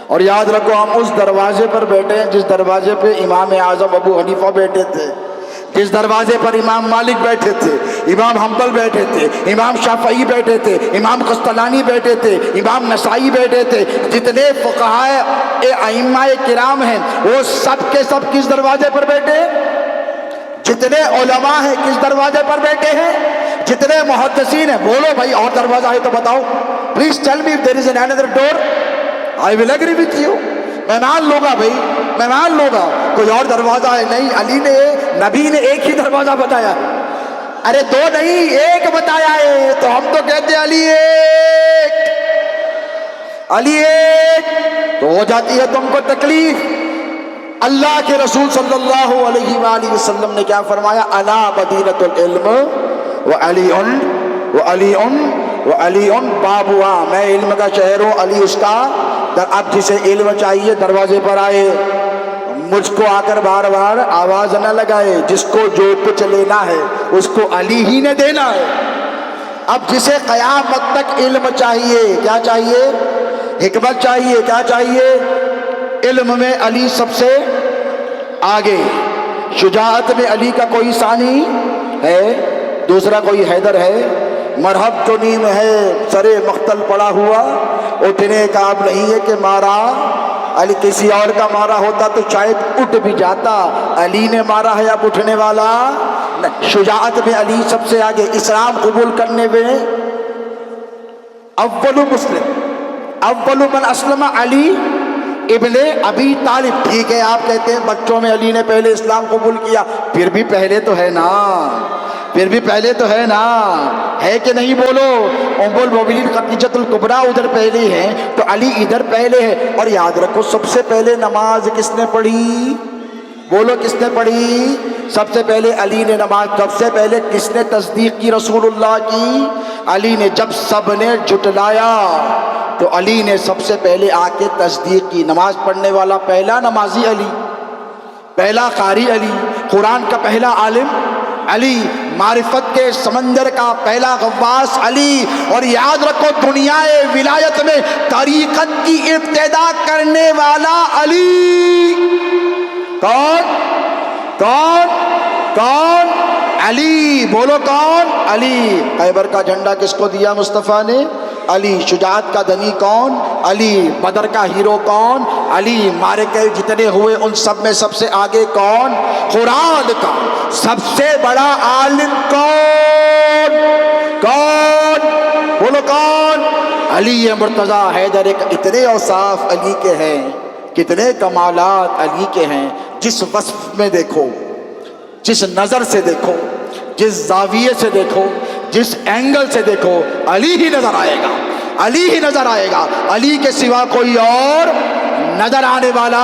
اور یاد رکھو ہم اس دروازے پر بیٹھے ہیں جس دروازے پہ امام اعظم ابو حنیفہ بیٹھے تھے، جس دروازے پر امام مالک بیٹھے تھے، امام حنبل بیٹھے تھے، امام شافعی بیٹھے تھے، امام قسطلانی بیٹھے تھے، امام نسائی بیٹھے تھے، جتنے فقہائے ائمہ کرام ہیں وہ سب کے سب کس دروازے پر بیٹھے ہیں؟ جتنے علماء ہیں کس دروازے پر بیٹھے ہیں؟ جتنے محدثین ہیں۔ بولو بھائی اور دروازہ ہے تو بتاؤ، please tell me if there is another door, I will agree with you۔ میں مان لوں گا بھائی، میں مان لوں گا کوئی اور دروازہ ہے۔ نہیں، علی نے، نبی نے ایک ہی دروازہ بتایا، ارے دو نہیں ایک بتایا ہے، تو ہم تو کہتے ہیں علی ایک، علی ایک، تو ہو جاتی ہے تم کو تکلیف۔ اللہ کے رسول صلی اللہ علیہ وآلہ وسلم نے کیا فرمایا؟ انا مدینۃ العلم وعلی وعلی وعلی بابوا، میں علم کا شہر ہوں، علی اس کا اب جسے علم چاہیے دروازے پر آئے، مجھ کو آ کر بار بار آواز نہ لگائے، جس کو جو کچھ لینا ہے اس کو علی ہی نے دینا ہے۔ اب جسے قیامت تک علم چاہیے، کیا چاہیے؟ حکمت چاہیے، کیا چاہیے؟ علم میں علی سب سے آگے، شجاعت میں علی کا کوئی ثانی ہے؟ دوسرا کوئی حیدر ہے؟ مرحب تو نیم ہے سرے مختل پڑا ہوا، اٹھنے کا اب نہیں ہے کہ مارا علی، کسی اور کا مارا ہوتا تو شاید اٹھ بھی جاتا، علی نے مارا ہے اب اٹھنے والا۔ شجاعت میں علی سب سے آگے، اسلام قبول کرنے میں اول مسلم، اول من اسلم علی ابن ابی طالب۔ ٹھیک ہے آپ کہتے ہیں بچوں میں علی نے پہلے اسلام قبول کیا، پھر بھی پہلے تو ہے نا، پھر بھی پہلے تو ہے نا، ہے کہ نہیں بولو؟ ام المومنین خدیجۃ الکبریٰ ادھر پہلے ہے تو علی ادھر پہلے ہے. اور یاد رکھو سب سے پہلے نماز کس نے پڑھی؟ بولو کس نے پڑھی؟ سب سے پہلے علی نے نماز. سب سے پہلے کس نے تصدیق کی رسول اللہ کی؟ علی نے. جب سب نے جھٹلایا تو علی نے سب سے پہلے آ کے تصدیق کی. نماز پڑھنے والا پہلا نمازی علی، پہلا قاری علی، قرآن کا پہلا عالم علی، معرفت کے سمندر کا پہلا غواص علی. اور یاد رکھو دنیا ولایت میں طریقت کی ابتدا کرنے والا علی. کون کون کون؟ علی. بولو کون؟ علی. خیبر کا جھنڈا کس کو دیا مصطفیٰ نے؟ علی. شجاعت کا دنی کون؟ علی. بدر کا ہیرو کون؟ علی. مارے کے جتنے ہوئے ان سب میں سب سے آگے کون؟ قرآن کا سب سے بڑا عالم کون؟ کون؟ بولو کون؟ علی مرتضیٰ حیدر. اتنے اوصاف علی کے ہیں، کتنے کمالات علی کے ہیں. جس وصف میں دیکھو، جس نظر سے دیکھو، جس زاویے سے دیکھو، جس اینگل سے دیکھو، علی ہی نظر آئے گا، علی ہی نظر آئے گا. علی کے سوا کوئی اور نظر آنے والا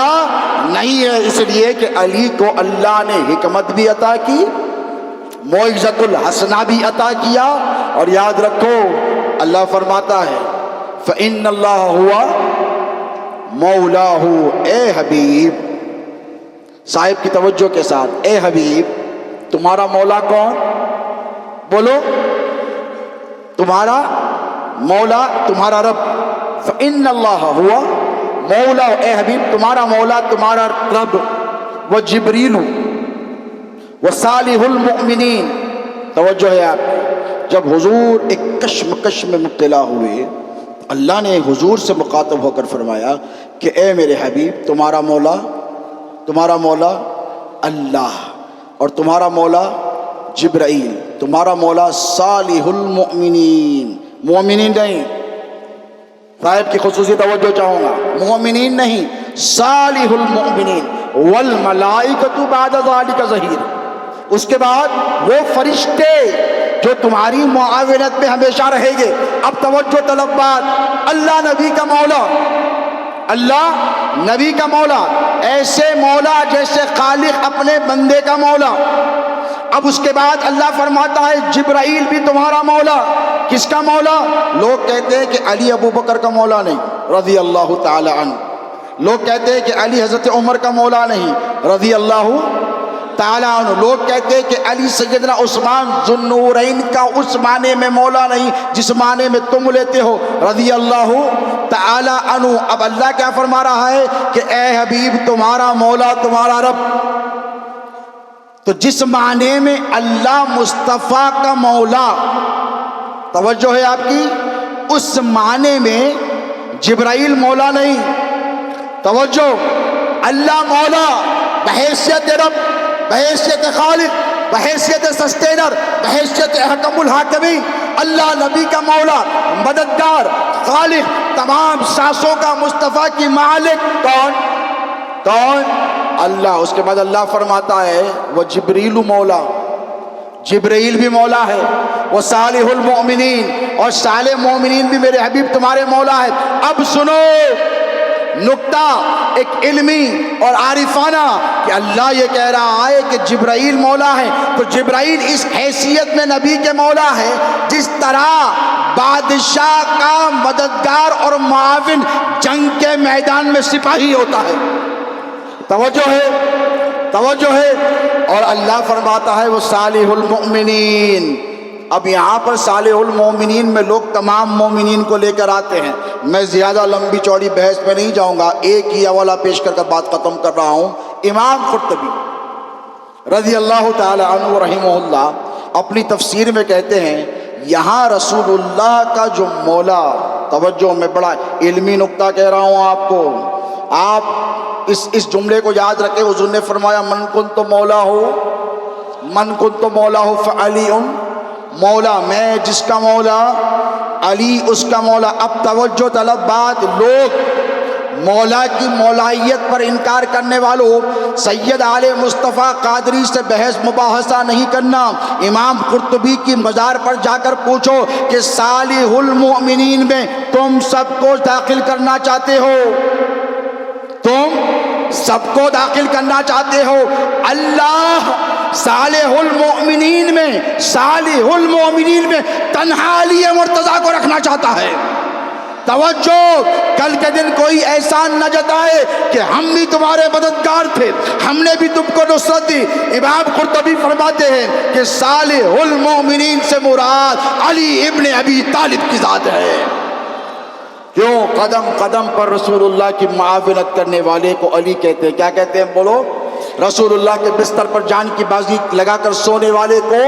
نہیں ہے. اس لیے کہ علی کو اللہ نے حکمت بھی عطا کی، موعظۃ الحسنہ بھی عطا کیا. اور یاد رکھو اللہ فرماتا ہے فَإِنَّ اللَّهَ هُوَ مَوْلَاهُ. اے حبیب، صاحب کی توجہ کے ساتھ، اے حبیب تمہارا مولا کون؟ بولو. تمہارا مولا تمہارا رب. فَإِنَّ اللَّهَ هُوَ مَوْلَاهُ. اے حبیب تمہارا مولا تمہارا رب وجبریل وصالح المؤمنین. توجہ ہے آپ. جب حضور ایک کشمکش میں مبتلا ہوئے، اللہ نے حضور سے مخاطب ہو کر فرمایا کہ اے میرے حبیب تمہارا مولا اللہ، اور تمہارا مولا جبرائیل، تمہارا مولا صالح المؤمنین. مومنین نہیں، صاحب کی خصوصی توجہ چاہوں گا، مومنین نہیں، صالح المؤمنین. والملائکۃ بعد ذلک ظہیر. اس کے بعد وہ فرشتے جو تمہاری معاونت میں ہمیشہ رہیں گے. اب توجہ طلب بات، اللہ نبی کا مولا، اللہ نبی کا مولا، ایسے مولا جیسے خالق اپنے بندے کا مولا. اب اس کے بعد اللہ فرماتا ہے جبرائیل بھی تمہارا مولا. کس کا مولا؟ لوگ کہتے ہیں کہ علی ابو بکر کا مولا نہیں رضی اللہ تعالی عنہ. لوگ کہتے ہیں کہ علی حضرت عمر کا مولا نہیں رضی اللہ تعالی عنہ. لوگ کہتے ہیں کہ علی سیدنا عثمان ذو النورین کا اس معنی میں مولا نہیں جس معنی میں تم لیتے ہو رضی اللہ تعالی عنہ. اب اللہ کیا فرما رہا ہے کہ اے حبیب تمہارا مولا تمہارا رب. تو جس معنی میں اللہ مصطفیٰ کا مولا، توجہ ہے آپ کی، اس معنی میں جبرائیل مولا نہیں. توجہ، اللہ مولا بحیثیت رب، بحیثیت خالق، بحیثیت سسٹینر، بحیثیت حکم الحاکمین. اللہ نبی کا مولا، مددگار، خالق، تمام سانسوں کا، مصطفیٰ کی مالک کون؟ کون؟ اللہ. اس کے بعد اللہ فرماتا ہے وہ جبریل مولا، جبرائیل بھی مولا ہے، وہ صالح المؤمنین، اور صالح مومنین بھی میرے حبیب تمہارے مولا ہے. اب سنو نکتہ ایک علمی اور عارفانہ کہ اللہ یہ کہہ رہا ہے کہ جبرائیل مولا ہے، تو جبرائیل اس حیثیت میں نبی کے مولا ہے جس طرح بادشاہ کا مددگار اور معاون جنگ کے میدان میں سپاہی ہوتا ہے. توجہ ہے، توجہ ہے. اور اللہ فرماتا ہے وہ صالح المؤمنین. اب یہاں پر صالح المومنین میں لوگ تمام مومنین کو لے کر آتے ہیں. میں زیادہ لمبی چوڑی بحث میں نہیں جاؤں گا، ایک ہی حوالہ پیش کر بات ختم کر رہا ہوں. امام قرطبی رضی اللہ تعالی عنہ رحمہ اللہ اپنی تفسیر میں کہتے ہیں یہاں رسول اللہ کا جو مولا، توجہ میں بڑا علمی نکتہ کہہ رہا ہوں آپ کو، آپ اس جملے کو یاد رکھیں. حضور نے فرمایا من کنت مولا ہو، من کنت مولا ہو فعلی مولا، میں جس کا مولا علی اس کا مولا. اب توجہ طلب بات، لوگ مولا کی مولائیت پر انکار کرنے والوں، سید آل مصطفیٰ قادری سے بحث مباحثہ نہیں کرنا۔ امام قرطبی کی مزار پر جا کر پوچھو کہ صالح المؤمنین میں تم سب کو داخل کرنا چاہتے ہو، تم سب کو داخل کرنا چاہتے ہو، اللہ صالح المؤمنین میں تنہا علی مرتضیٰ کو رکھنا چاہتا ہے۔ توجہ، کل کے دن کوئی احسان نہ جتائے کہ ہم بھی تمہارے مددگار تھے، ہم نے بھی تم کو نصرت دی۔ امام قرطبی فرماتے ہیں کہ صالح المؤمنین سے مراد علی ابن ابی طالب کی ذات ہے۔ کیوں؟ قدم قدم پر رسول اللہ کی معاونت کرنے والے کو علی کہتے ہیں۔ کیا کہتے ہیں بولو؟ رسول اللہ کے بستر پر جان کی بازی لگا کر سونے والے کو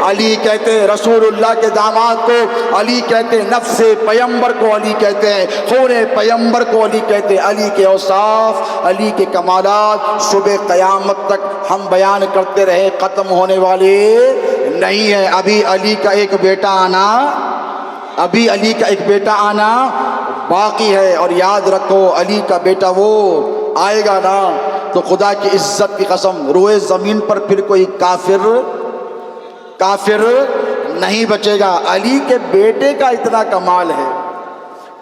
علی کہتے ہیں، رسول اللہ کے داماد کو علی کہتے ہیں، نفس پیمبر کو علی کہتے ہیں، خون پیمبر کو علی کہتے ہیں۔ علی کے اوصاف، علی کے کمالات صبح قیامت تک ہم بیان کرتے رہے، ختم ہونے والے نہیں ہیں۔ ابھی علی کا ایک بیٹا آنا باقی ہے، اور یاد رکھو علی کا بیٹا وہ آئے گا نا تو خدا کی عزت کی قسم روئے زمین پر پھر کوئی کافر نہیں بچے گا۔ علی کے بیٹے کا اتنا کمال ہے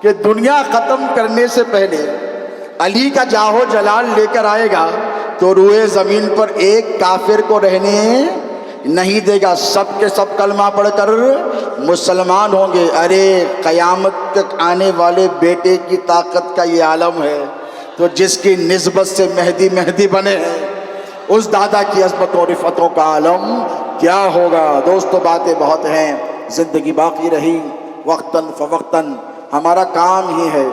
کہ دنیا ختم کرنے سے پہلے علی کا جاہو جلال لے کر آئے گا تو روئے زمین پر ایک کافر کو رہنے نہیں دے گا، سب کے سب کلمہ پڑھ کر مسلمان ہوں گے۔ ارے قیامت تک آنے والے بیٹے کی طاقت کا یہ عالم ہے، تو جس کی نسبت سے مہدی بنے ہیں، اس دادا کی عظمت و رفعتوں کا عالم کیا ہوگا۔ دوستو باتیں بہت ہیں، زندگی باقی رہی، وقتاً فوقتاً ہمارا کام ہی ہے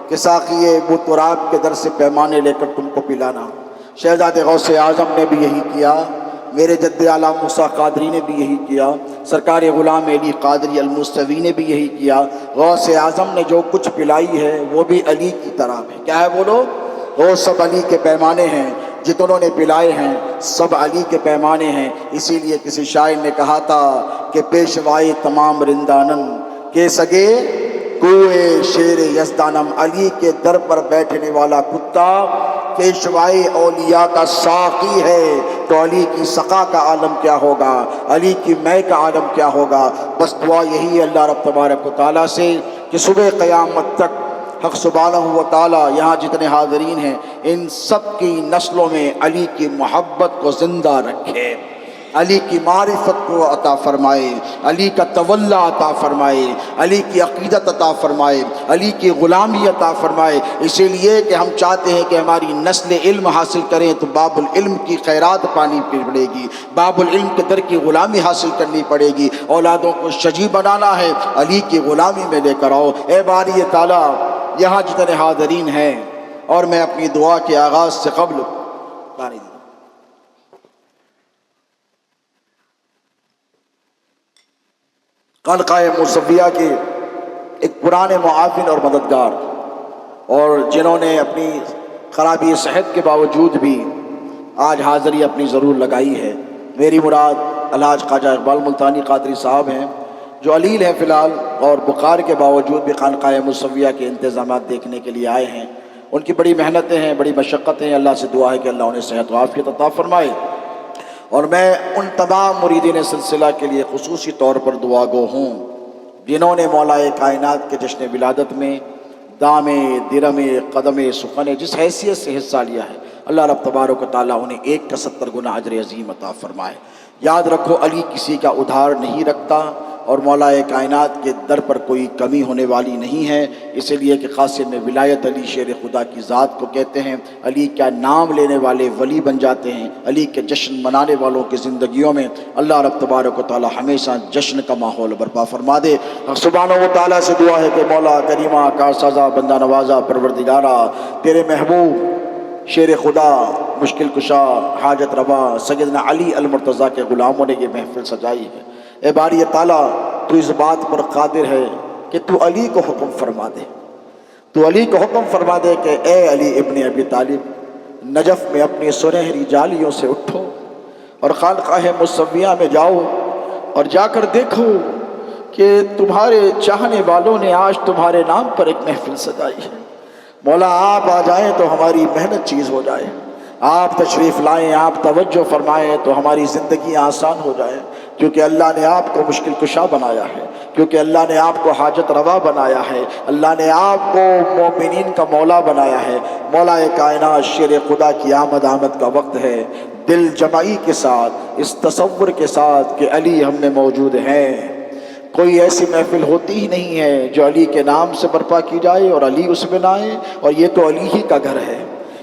کہ ساقیے بتراب کے در سے پیمانے لے کر تم کو پلانا۔ شہزادے غوث اعظم نے بھی یہی کیا، میرے جد اعلیٰ موسیٰ قادری نے بھی یہی کیا، سرکار غلام علی قادری الموسوی نے بھی یہی کیا۔ غوث اعظم نے جو کچھ پلائی ہے وہ بھی علی کی طرح ہے۔ کیا ہے بولو؟ وہ سب علی کے پیمانے ہیں، جتنوں نے پلائے ہیں سب علی کے پیمانے ہیں۔ اسی لیے کسی شاعر نے کہا تھا کہ پیشوائے تمام رندانن کے سگے کوئے شیر یزدانم، علی کے در پر بیٹھنے والا کتا پیشوائے اولیاء کا ساقی ہے، تو علی کی سقا کا عالم کیا ہوگا، علی کی مے کا عالم کیا ہوگا۔ بس دعا یہی ہے اللہ رب تبارک و تعالیٰ سے کہ صبح قیامت تک حق سبحانہ و تعالیٰ یہاں جتنے حاضرین ہیں ان سب کی نسلوں میں علی کی محبت کو زندہ رکھے، علی کی معرفت کو عطا فرمائے، علی کا تولا عطا فرمائے، علی کی عقیدت عطا فرمائے، علی کی غلامی عطا فرمائے۔ اسی لیے کہ ہم چاہتے ہیں کہ ہماری نسل علم حاصل کریں تو باب العلم کی خیرات پانی پڑے گی، باب العلم کے در کی غلامی حاصل کرنی پڑے گی۔ اولادوں کو شجیع بنانا ہے، علی کی غلامی میں لے کر آؤ۔ اے باری تعالیٰ، یہاں جتنے حاضرین ہیں، اور میں اپنی دعا کے آغاز سے قبل خانقاہ موسویہ کے ایک پرانے معاون اور مددگار، اور جنہوں نے اپنی خرابی صحت کے باوجود بھی آج حاضری اپنی ضرور لگائی ہے، میری مراد الحاج خواجہ اقبال ملتانی قادری صاحب ہیں، جو علیل ہیں فی الحال، اور بخار کے باوجود بھی خانقاہ موسویہ کے انتظامات دیکھنے کے لیے آئے ہیں۔ ان کی بڑی محنتیں ہیں، بڑی مشقتیں ہیں، اللہ سے دعا ہے کہ اللہ انہیں صحت و عافیت عطا فرمائے۔ اور میں ان تمام مریدین سلسلہ کے لیے خصوصی طور پر دعا گو ہوں جنہوں نے مولا کائنات کے جشن ولادت میں دامے درمے قدمے سخنے جس حیثیت سے حصہ لیا ہے، اللہ رب تبارک و تعالیٰ انہیں 1 کا 70 گنا اجر عظیم عطا فرمائے۔ یاد رکھو علی کسی کا ادھار نہیں رکھتا، اور مولا کائنات کے در پر کوئی کمی ہونے والی نہیں ہے، اسی لیے کہ قاسم ولایت علی شیر خدا کی ذات کو کہتے ہیں۔ علی کا نام لینے والے ولی بن جاتے ہیں، علی کے جشن منانے والوں کی زندگیوں میں اللہ رب تبارک و تعالی ہمیشہ جشن کا ماحول برپا فرما دے۔ سبحانہ و تعالیٰ سے دعا ہے کہ مولا کریمہ کارسازہ بندہ نوازہ پروردگارہ، تیرے محبوب شیر خدا مشکل کشا حاجت روا سیدنا علی المرتضیٰ کے غلاموں نے یہ محفل سجائی ہے۔ اے باری تعالیٰ، تو اس بات پر قادر ہے کہ تو علی کو حکم فرما دے، تو علی کو حکم فرما دے کہ اے علی ابن ابی طالب، نجف میں اپنی سنہری جالیوں سے اٹھو اور خانقاہ موسویہ میں جاؤ، اور جا کر دیکھو کہ تمہارے چاہنے والوں نے آج تمہارے نام پر ایک محفل سجائی ہے۔ مولا آپ آ جائیں تو ہماری محنت چیز ہو جائے، آپ تشریف لائیں، آپ توجہ فرمائیں تو ہماری زندگی آسان ہو جائے، کیونکہ اللہ نے آپ کو مشکل کشا بنایا ہے، کیونکہ اللہ نے آپ کو حاجت روا بنایا ہے، اللہ نے آپ کو مومنین کا مولا بنایا ہے۔ مولا کائنات شیر خدا کی آمد کا وقت ہے، دل جمعی کے ساتھ، اس تصور کے ساتھ کہ علی ہم میں موجود ہیں۔ کوئی ایسی محفل ہوتی ہی نہیں ہے جو علی کے نام سے برپا کی جائے اور علی اس میں نہ آئے، اور یہ تو علی ہی کا گھر ہے،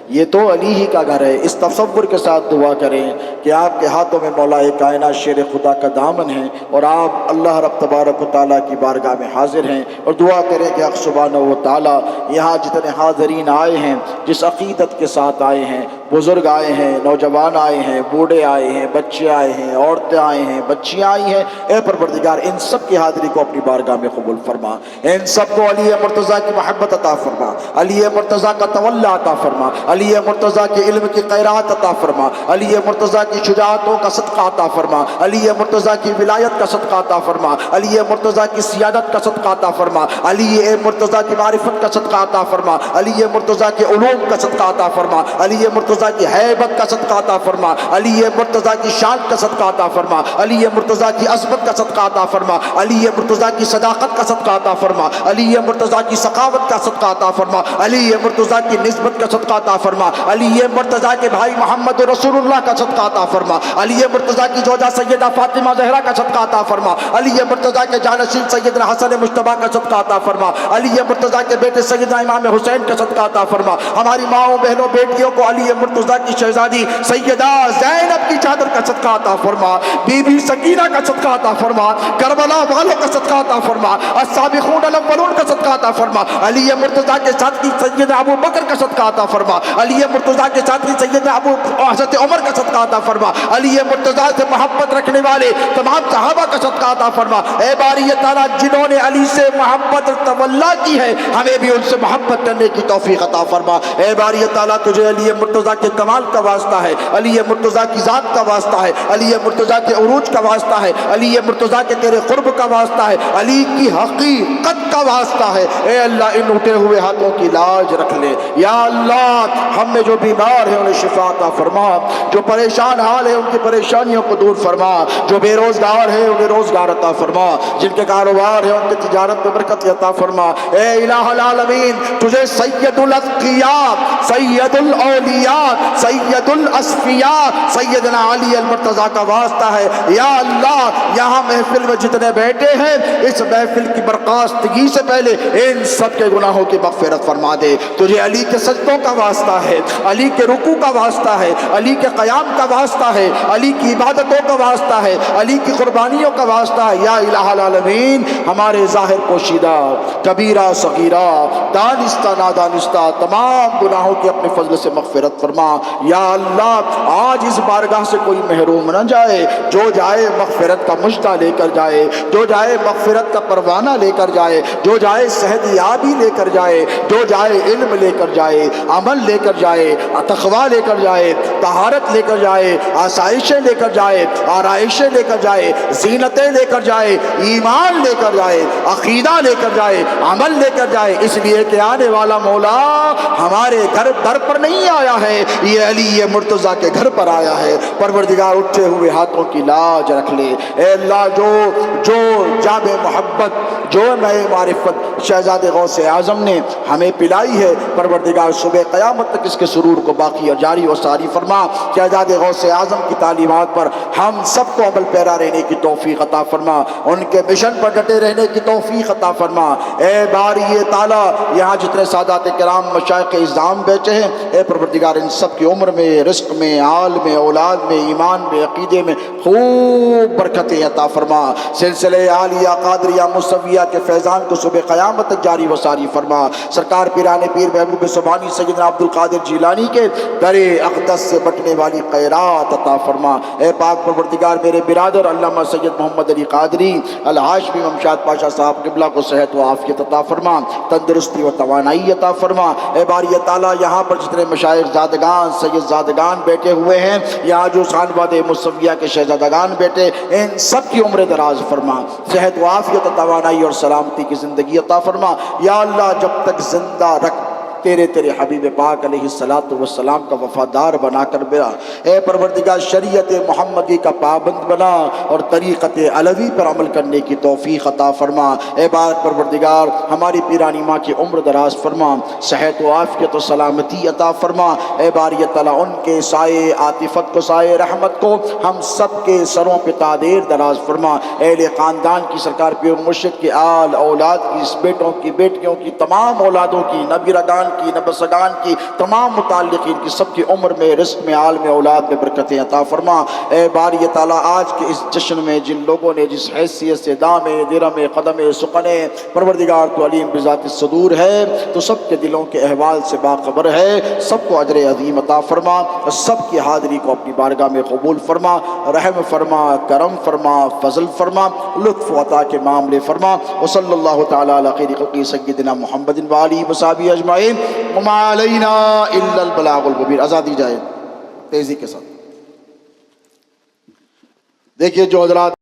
یہ تو علی ہی کا گھر ہے۔ اس تصور کے ساتھ دعا کریں کہ آپ کے ہاتھوں میں مولا کائنات شیر خدا کا دامن ہے، اور آپ اللہ رب تبارک و تعالیٰ کی بارگاہ میں حاضر ہیں، اور دعا کریں کہ حق سبحانہ و تعالیٰ یہاں جتنے حاضرین آئے ہیں، جس عقیدت کے ساتھ آئے ہیں، بزرگ آئے ہیں، نوجوان آئے ہیں، بوڑھے آئے ہیں، بچے آئے ہیں، عورتیں آئے ہیں، بچیاں آئی ہیں، اے پروردگار ان سب کی حاضری کو اپنی بارگاہ میں قبول فرما، ان سب کو علی مرتضیٰ کی محبت عطا فرما، علی مرتضیٰ کا تولی عطا فرما، علی مرتضیٰ کے علم کی خیرات عطا فرما، علی مرتضیٰ کی شجاعتوں کا صدقہ عطا فرما، علی مرتضیٰ کی ولایت کا صدقہ عطا فرما، علی مرتضیٰ کی سیادت کا صدقہ عطا فرما، علی مرتضیٰ کی معرفت کا صدقہ عطا فرما، علی مرتضیٰ کے علوم کا صدقہ عطا فرما، علی مرتضیٰ کی حیبت کا صدقہ عطا فرما، علی مرتضیٰ کی شان کا صدقہ عطا فرما، علی مرتضیٰ کی عظمت کا صدقہ عطا فرما، علی مرتضیٰ کی صداقت کا صدقہ عطا فرما، علی مرتضیٰ کی سخاوت کا صدقہ عطا فرما، علی مرتضیٰ کی نسبت کا صدقہ عطا فرما، علی مرتضیٰ کے بھائی محمد رسول اللہ کا صدقہ عطا فرما، علی مرتضیٰ کی زوجہ سیدہ فاطمہ زہرا کا صدقہ عطا فرما، علی مرتضیٰ کے جانشین سیدنا حسن مجتبیٰ کا صدقہ عطا فرما، علی مرتضیٰ کے بیٹے سیدنا امام حسین کا صدقہ عطا فرما، ہماری ماؤں بہنوں بیٹیوں کو علی مرتضیٰ کی شہزادی سیدہ زینب کی چادر کا صدقہ عطا فرما، بی بی سکینہ کا صدقہ عطا فرما، کربلا والوں کا صدقہ عطا فرما، السابقون الاولون کا صدقہ عطا فرما، علی مرتضیٰ کے ساتھی سیدنا ابو بکر کا صدقہ عطا فرما، علی مرتضیٰ کے ساتھی سیدنا حضرت عمر کا صدقہ عطا فرما، علی مرتضیٰ سے محبت رکھنے والے تمام صحابہ کا صدقہ عطا فرما۔ اے باری تعالیٰ جنہوں نے علی سے محبت تولا کی ہے ہمیں بھی ان سے محبت کرنے کی توفیق عطا فرما۔ اے باری تعالیٰ تجھے علی مرتضیٰ کے کمال کا واسطہ ہے، علی مرتضیٰ کی ذات کا واسطہ ہے، علی مرتضیٰ کے عروج کا واسطہ ہے، علی مرتضیٰ کے تیرے قرب کا واسطہ ہے، علی کی حقیقت کا واسطہ ہے۔ اے اللہ ان اٹھے ہوئے ہاتھوں کی لاج رکھ لے یا اللہ، ہم میں جو بیمار ہیں انہیں شفا عطا فرما، جو پریشان حال ہیں ان کی پریشانیوں کو دور فرما، جو بے روزگار ہیں انہیں روزگار عطا فرما، جن کے کاروبار ہیں ان کی تجارت میں برکت عطا فرما۔ اے الہ العالمین تجھے سید الاتقیاء، سید الاولیاء، سید الاصفیاء سیدنا علی المرتضیٰ کا واسطہ ہے یا اللہ، یہاں محفل میں جتنے بیٹھے ہیں اس محفل کی برخاستگی سے پہلے ان سب کے گناہوں کی مغفرت فرما دے۔ تجھے علی کے سجدوں کا واسطہ ہے، علی کے رکوع کا واسطہ ہے، علی کے قیام کا واسطہ ہے، علی کی عبادتوں کا واسطہ ہے، علی کی قربانیوں کا واسطہ ہے یا الہ العالمین، ہمارے ظاہر پوشیدہ کبیرہ صغیرہ دانستہ نادانستہ تمام گناہوں کی اپنے فضل سے مغفرت فرما یا اللہ۔ آج اس بارگاہ سے کوئی محروم نہ جائے، جو جائے مغفرت کا مژدہ لے کر جائے، جو جائے مغفرت کا پروانہ لے کر جائے، جو جائے صحت یابی لے کر جائے، جو جائے علم لے کر جائے، عمل لے کر جائے، تقویٰ لے کر جائے، طہارت لے کر جائے، آسائشیں لے کر جائے، آرائشیں لے کر جائے، زینتیں لے کر جائے، ایمان لے کر جائے، عقیدہ لے کر جائے، عمل لے کر جائے، اس لیے کہ آنے والا مولا ہمارے گھر در پر نہیں آیا ہے، یہ علی مرتضیٰ کے گھر پر آیا ہے۔ پروردگار اٹھے ہوئے ہاتھوں کی لاج رکھ لے اے اللہ، جو جام محبت، جو میں معرفت شہزاد غوث اعظم نے ہمیں پلائی ہے، پروردگار صبح قیامت تک اس کے سرور کو باقی اور جاری و ساری فرما۔ شہزاد غوث اعظم کی تعلیمات پر ہم سب کو عمل پیرا رہنے کی توفیق عطا فرما، ان کے مشن پر ڈٹے رہنے کی توفیق عطا فرما۔ اے باری تعالیٰ یہاں جتنے سادات کرام مشائخ اعظام بیٹھے ہیں، اے پروردگار ان سب کی عمر میں، رزق میں، آل میں، اولاد میں، ایمان میں، عقیدے میں خوب برکتیں عطا فرما۔ سلسلہ عالیہ قادریہ مصویہ کے فیضان کو صبح قیامت تک جاری و ساری فرما۔ سرکار پیران پیر محبوب سبحانی سیدنا عبد القادر جیلانی کے در اقدس سے بٹنے والی خیرات عطا فرما۔ اے پاک پروردگار میرے برادر علامہ سید محمد علی قادری الہاشمی ممشاد پاشا صاحب قبلہ کو صحت و عافیت عطا فرما، تندرستی و توانائی عطا فرما۔ اے باری تعالیٰ یہاں پر جتنے مشائخ زادگان، سید زادگان بیٹھے ہوئے ہیں، یہاں جو خانواد مصویہ کے شہزادگان بیٹھے، ان سب کی عمر دراز فرما، صحت و عافیت، توانائی اور سلامتی کی زندگی عطا فرما یا اللہ۔ جب تک زندہ رکھ تیرے حبیب پاک علیہ الصلوۃ والسلام کا وفادار بنا کر میرا اے پروردگار شریعت محمدی کا پابند بنا اور طریقت علوی پر عمل کرنے کی توفیق عطا فرما۔ اے بارک پروردگار ہماری پیرانی ماں کی عمر دراز فرما، صحت و عافیت و سلامتی عطا فرما۔ اے باری تعالیٰ ان کے سائے عاطفت کو، سائے رحمت کو ہم سب کے سروں پہ تعدیر دراز فرما۔ اہل خاندان کی سرکار پیر مرشد کے آل اولاد کی، بیٹوں کی، بیٹیوں کی، تمام اولادوں کی، نبیرگان کی، نبسگان کی، تمام متعلقین کی، سب کی عمر میں، رزق میں، آل میں، اولاد میں برکتیں عطا فرما۔ اے باری تعالیٰ آج کے اس جشن میں جن لوگوں نے جس حیثیت سے دامے، درمے، قدمے، سقنے، پروردگار تو علیم بذات الصدور ہے، تو سب کے دلوں کے احوال سے باخبر ہے، سب کو اجر عظیم عطا فرما اور سب کی حاضری کو اپنی بارگاہ میں قبول فرما، رحم فرما، کرم فرما، فضل فرما، لطف و عطا کے معاملے فرما۔ وصلی اللہ تعالیٰ علی خیر خلقہ سیدنا محمد وآلہ وصحبہ اجمعین وما علینا الا البلاغ المبین۔ آزادی جائے تیزی کے ساتھ۔ دیکھیے جو حضرات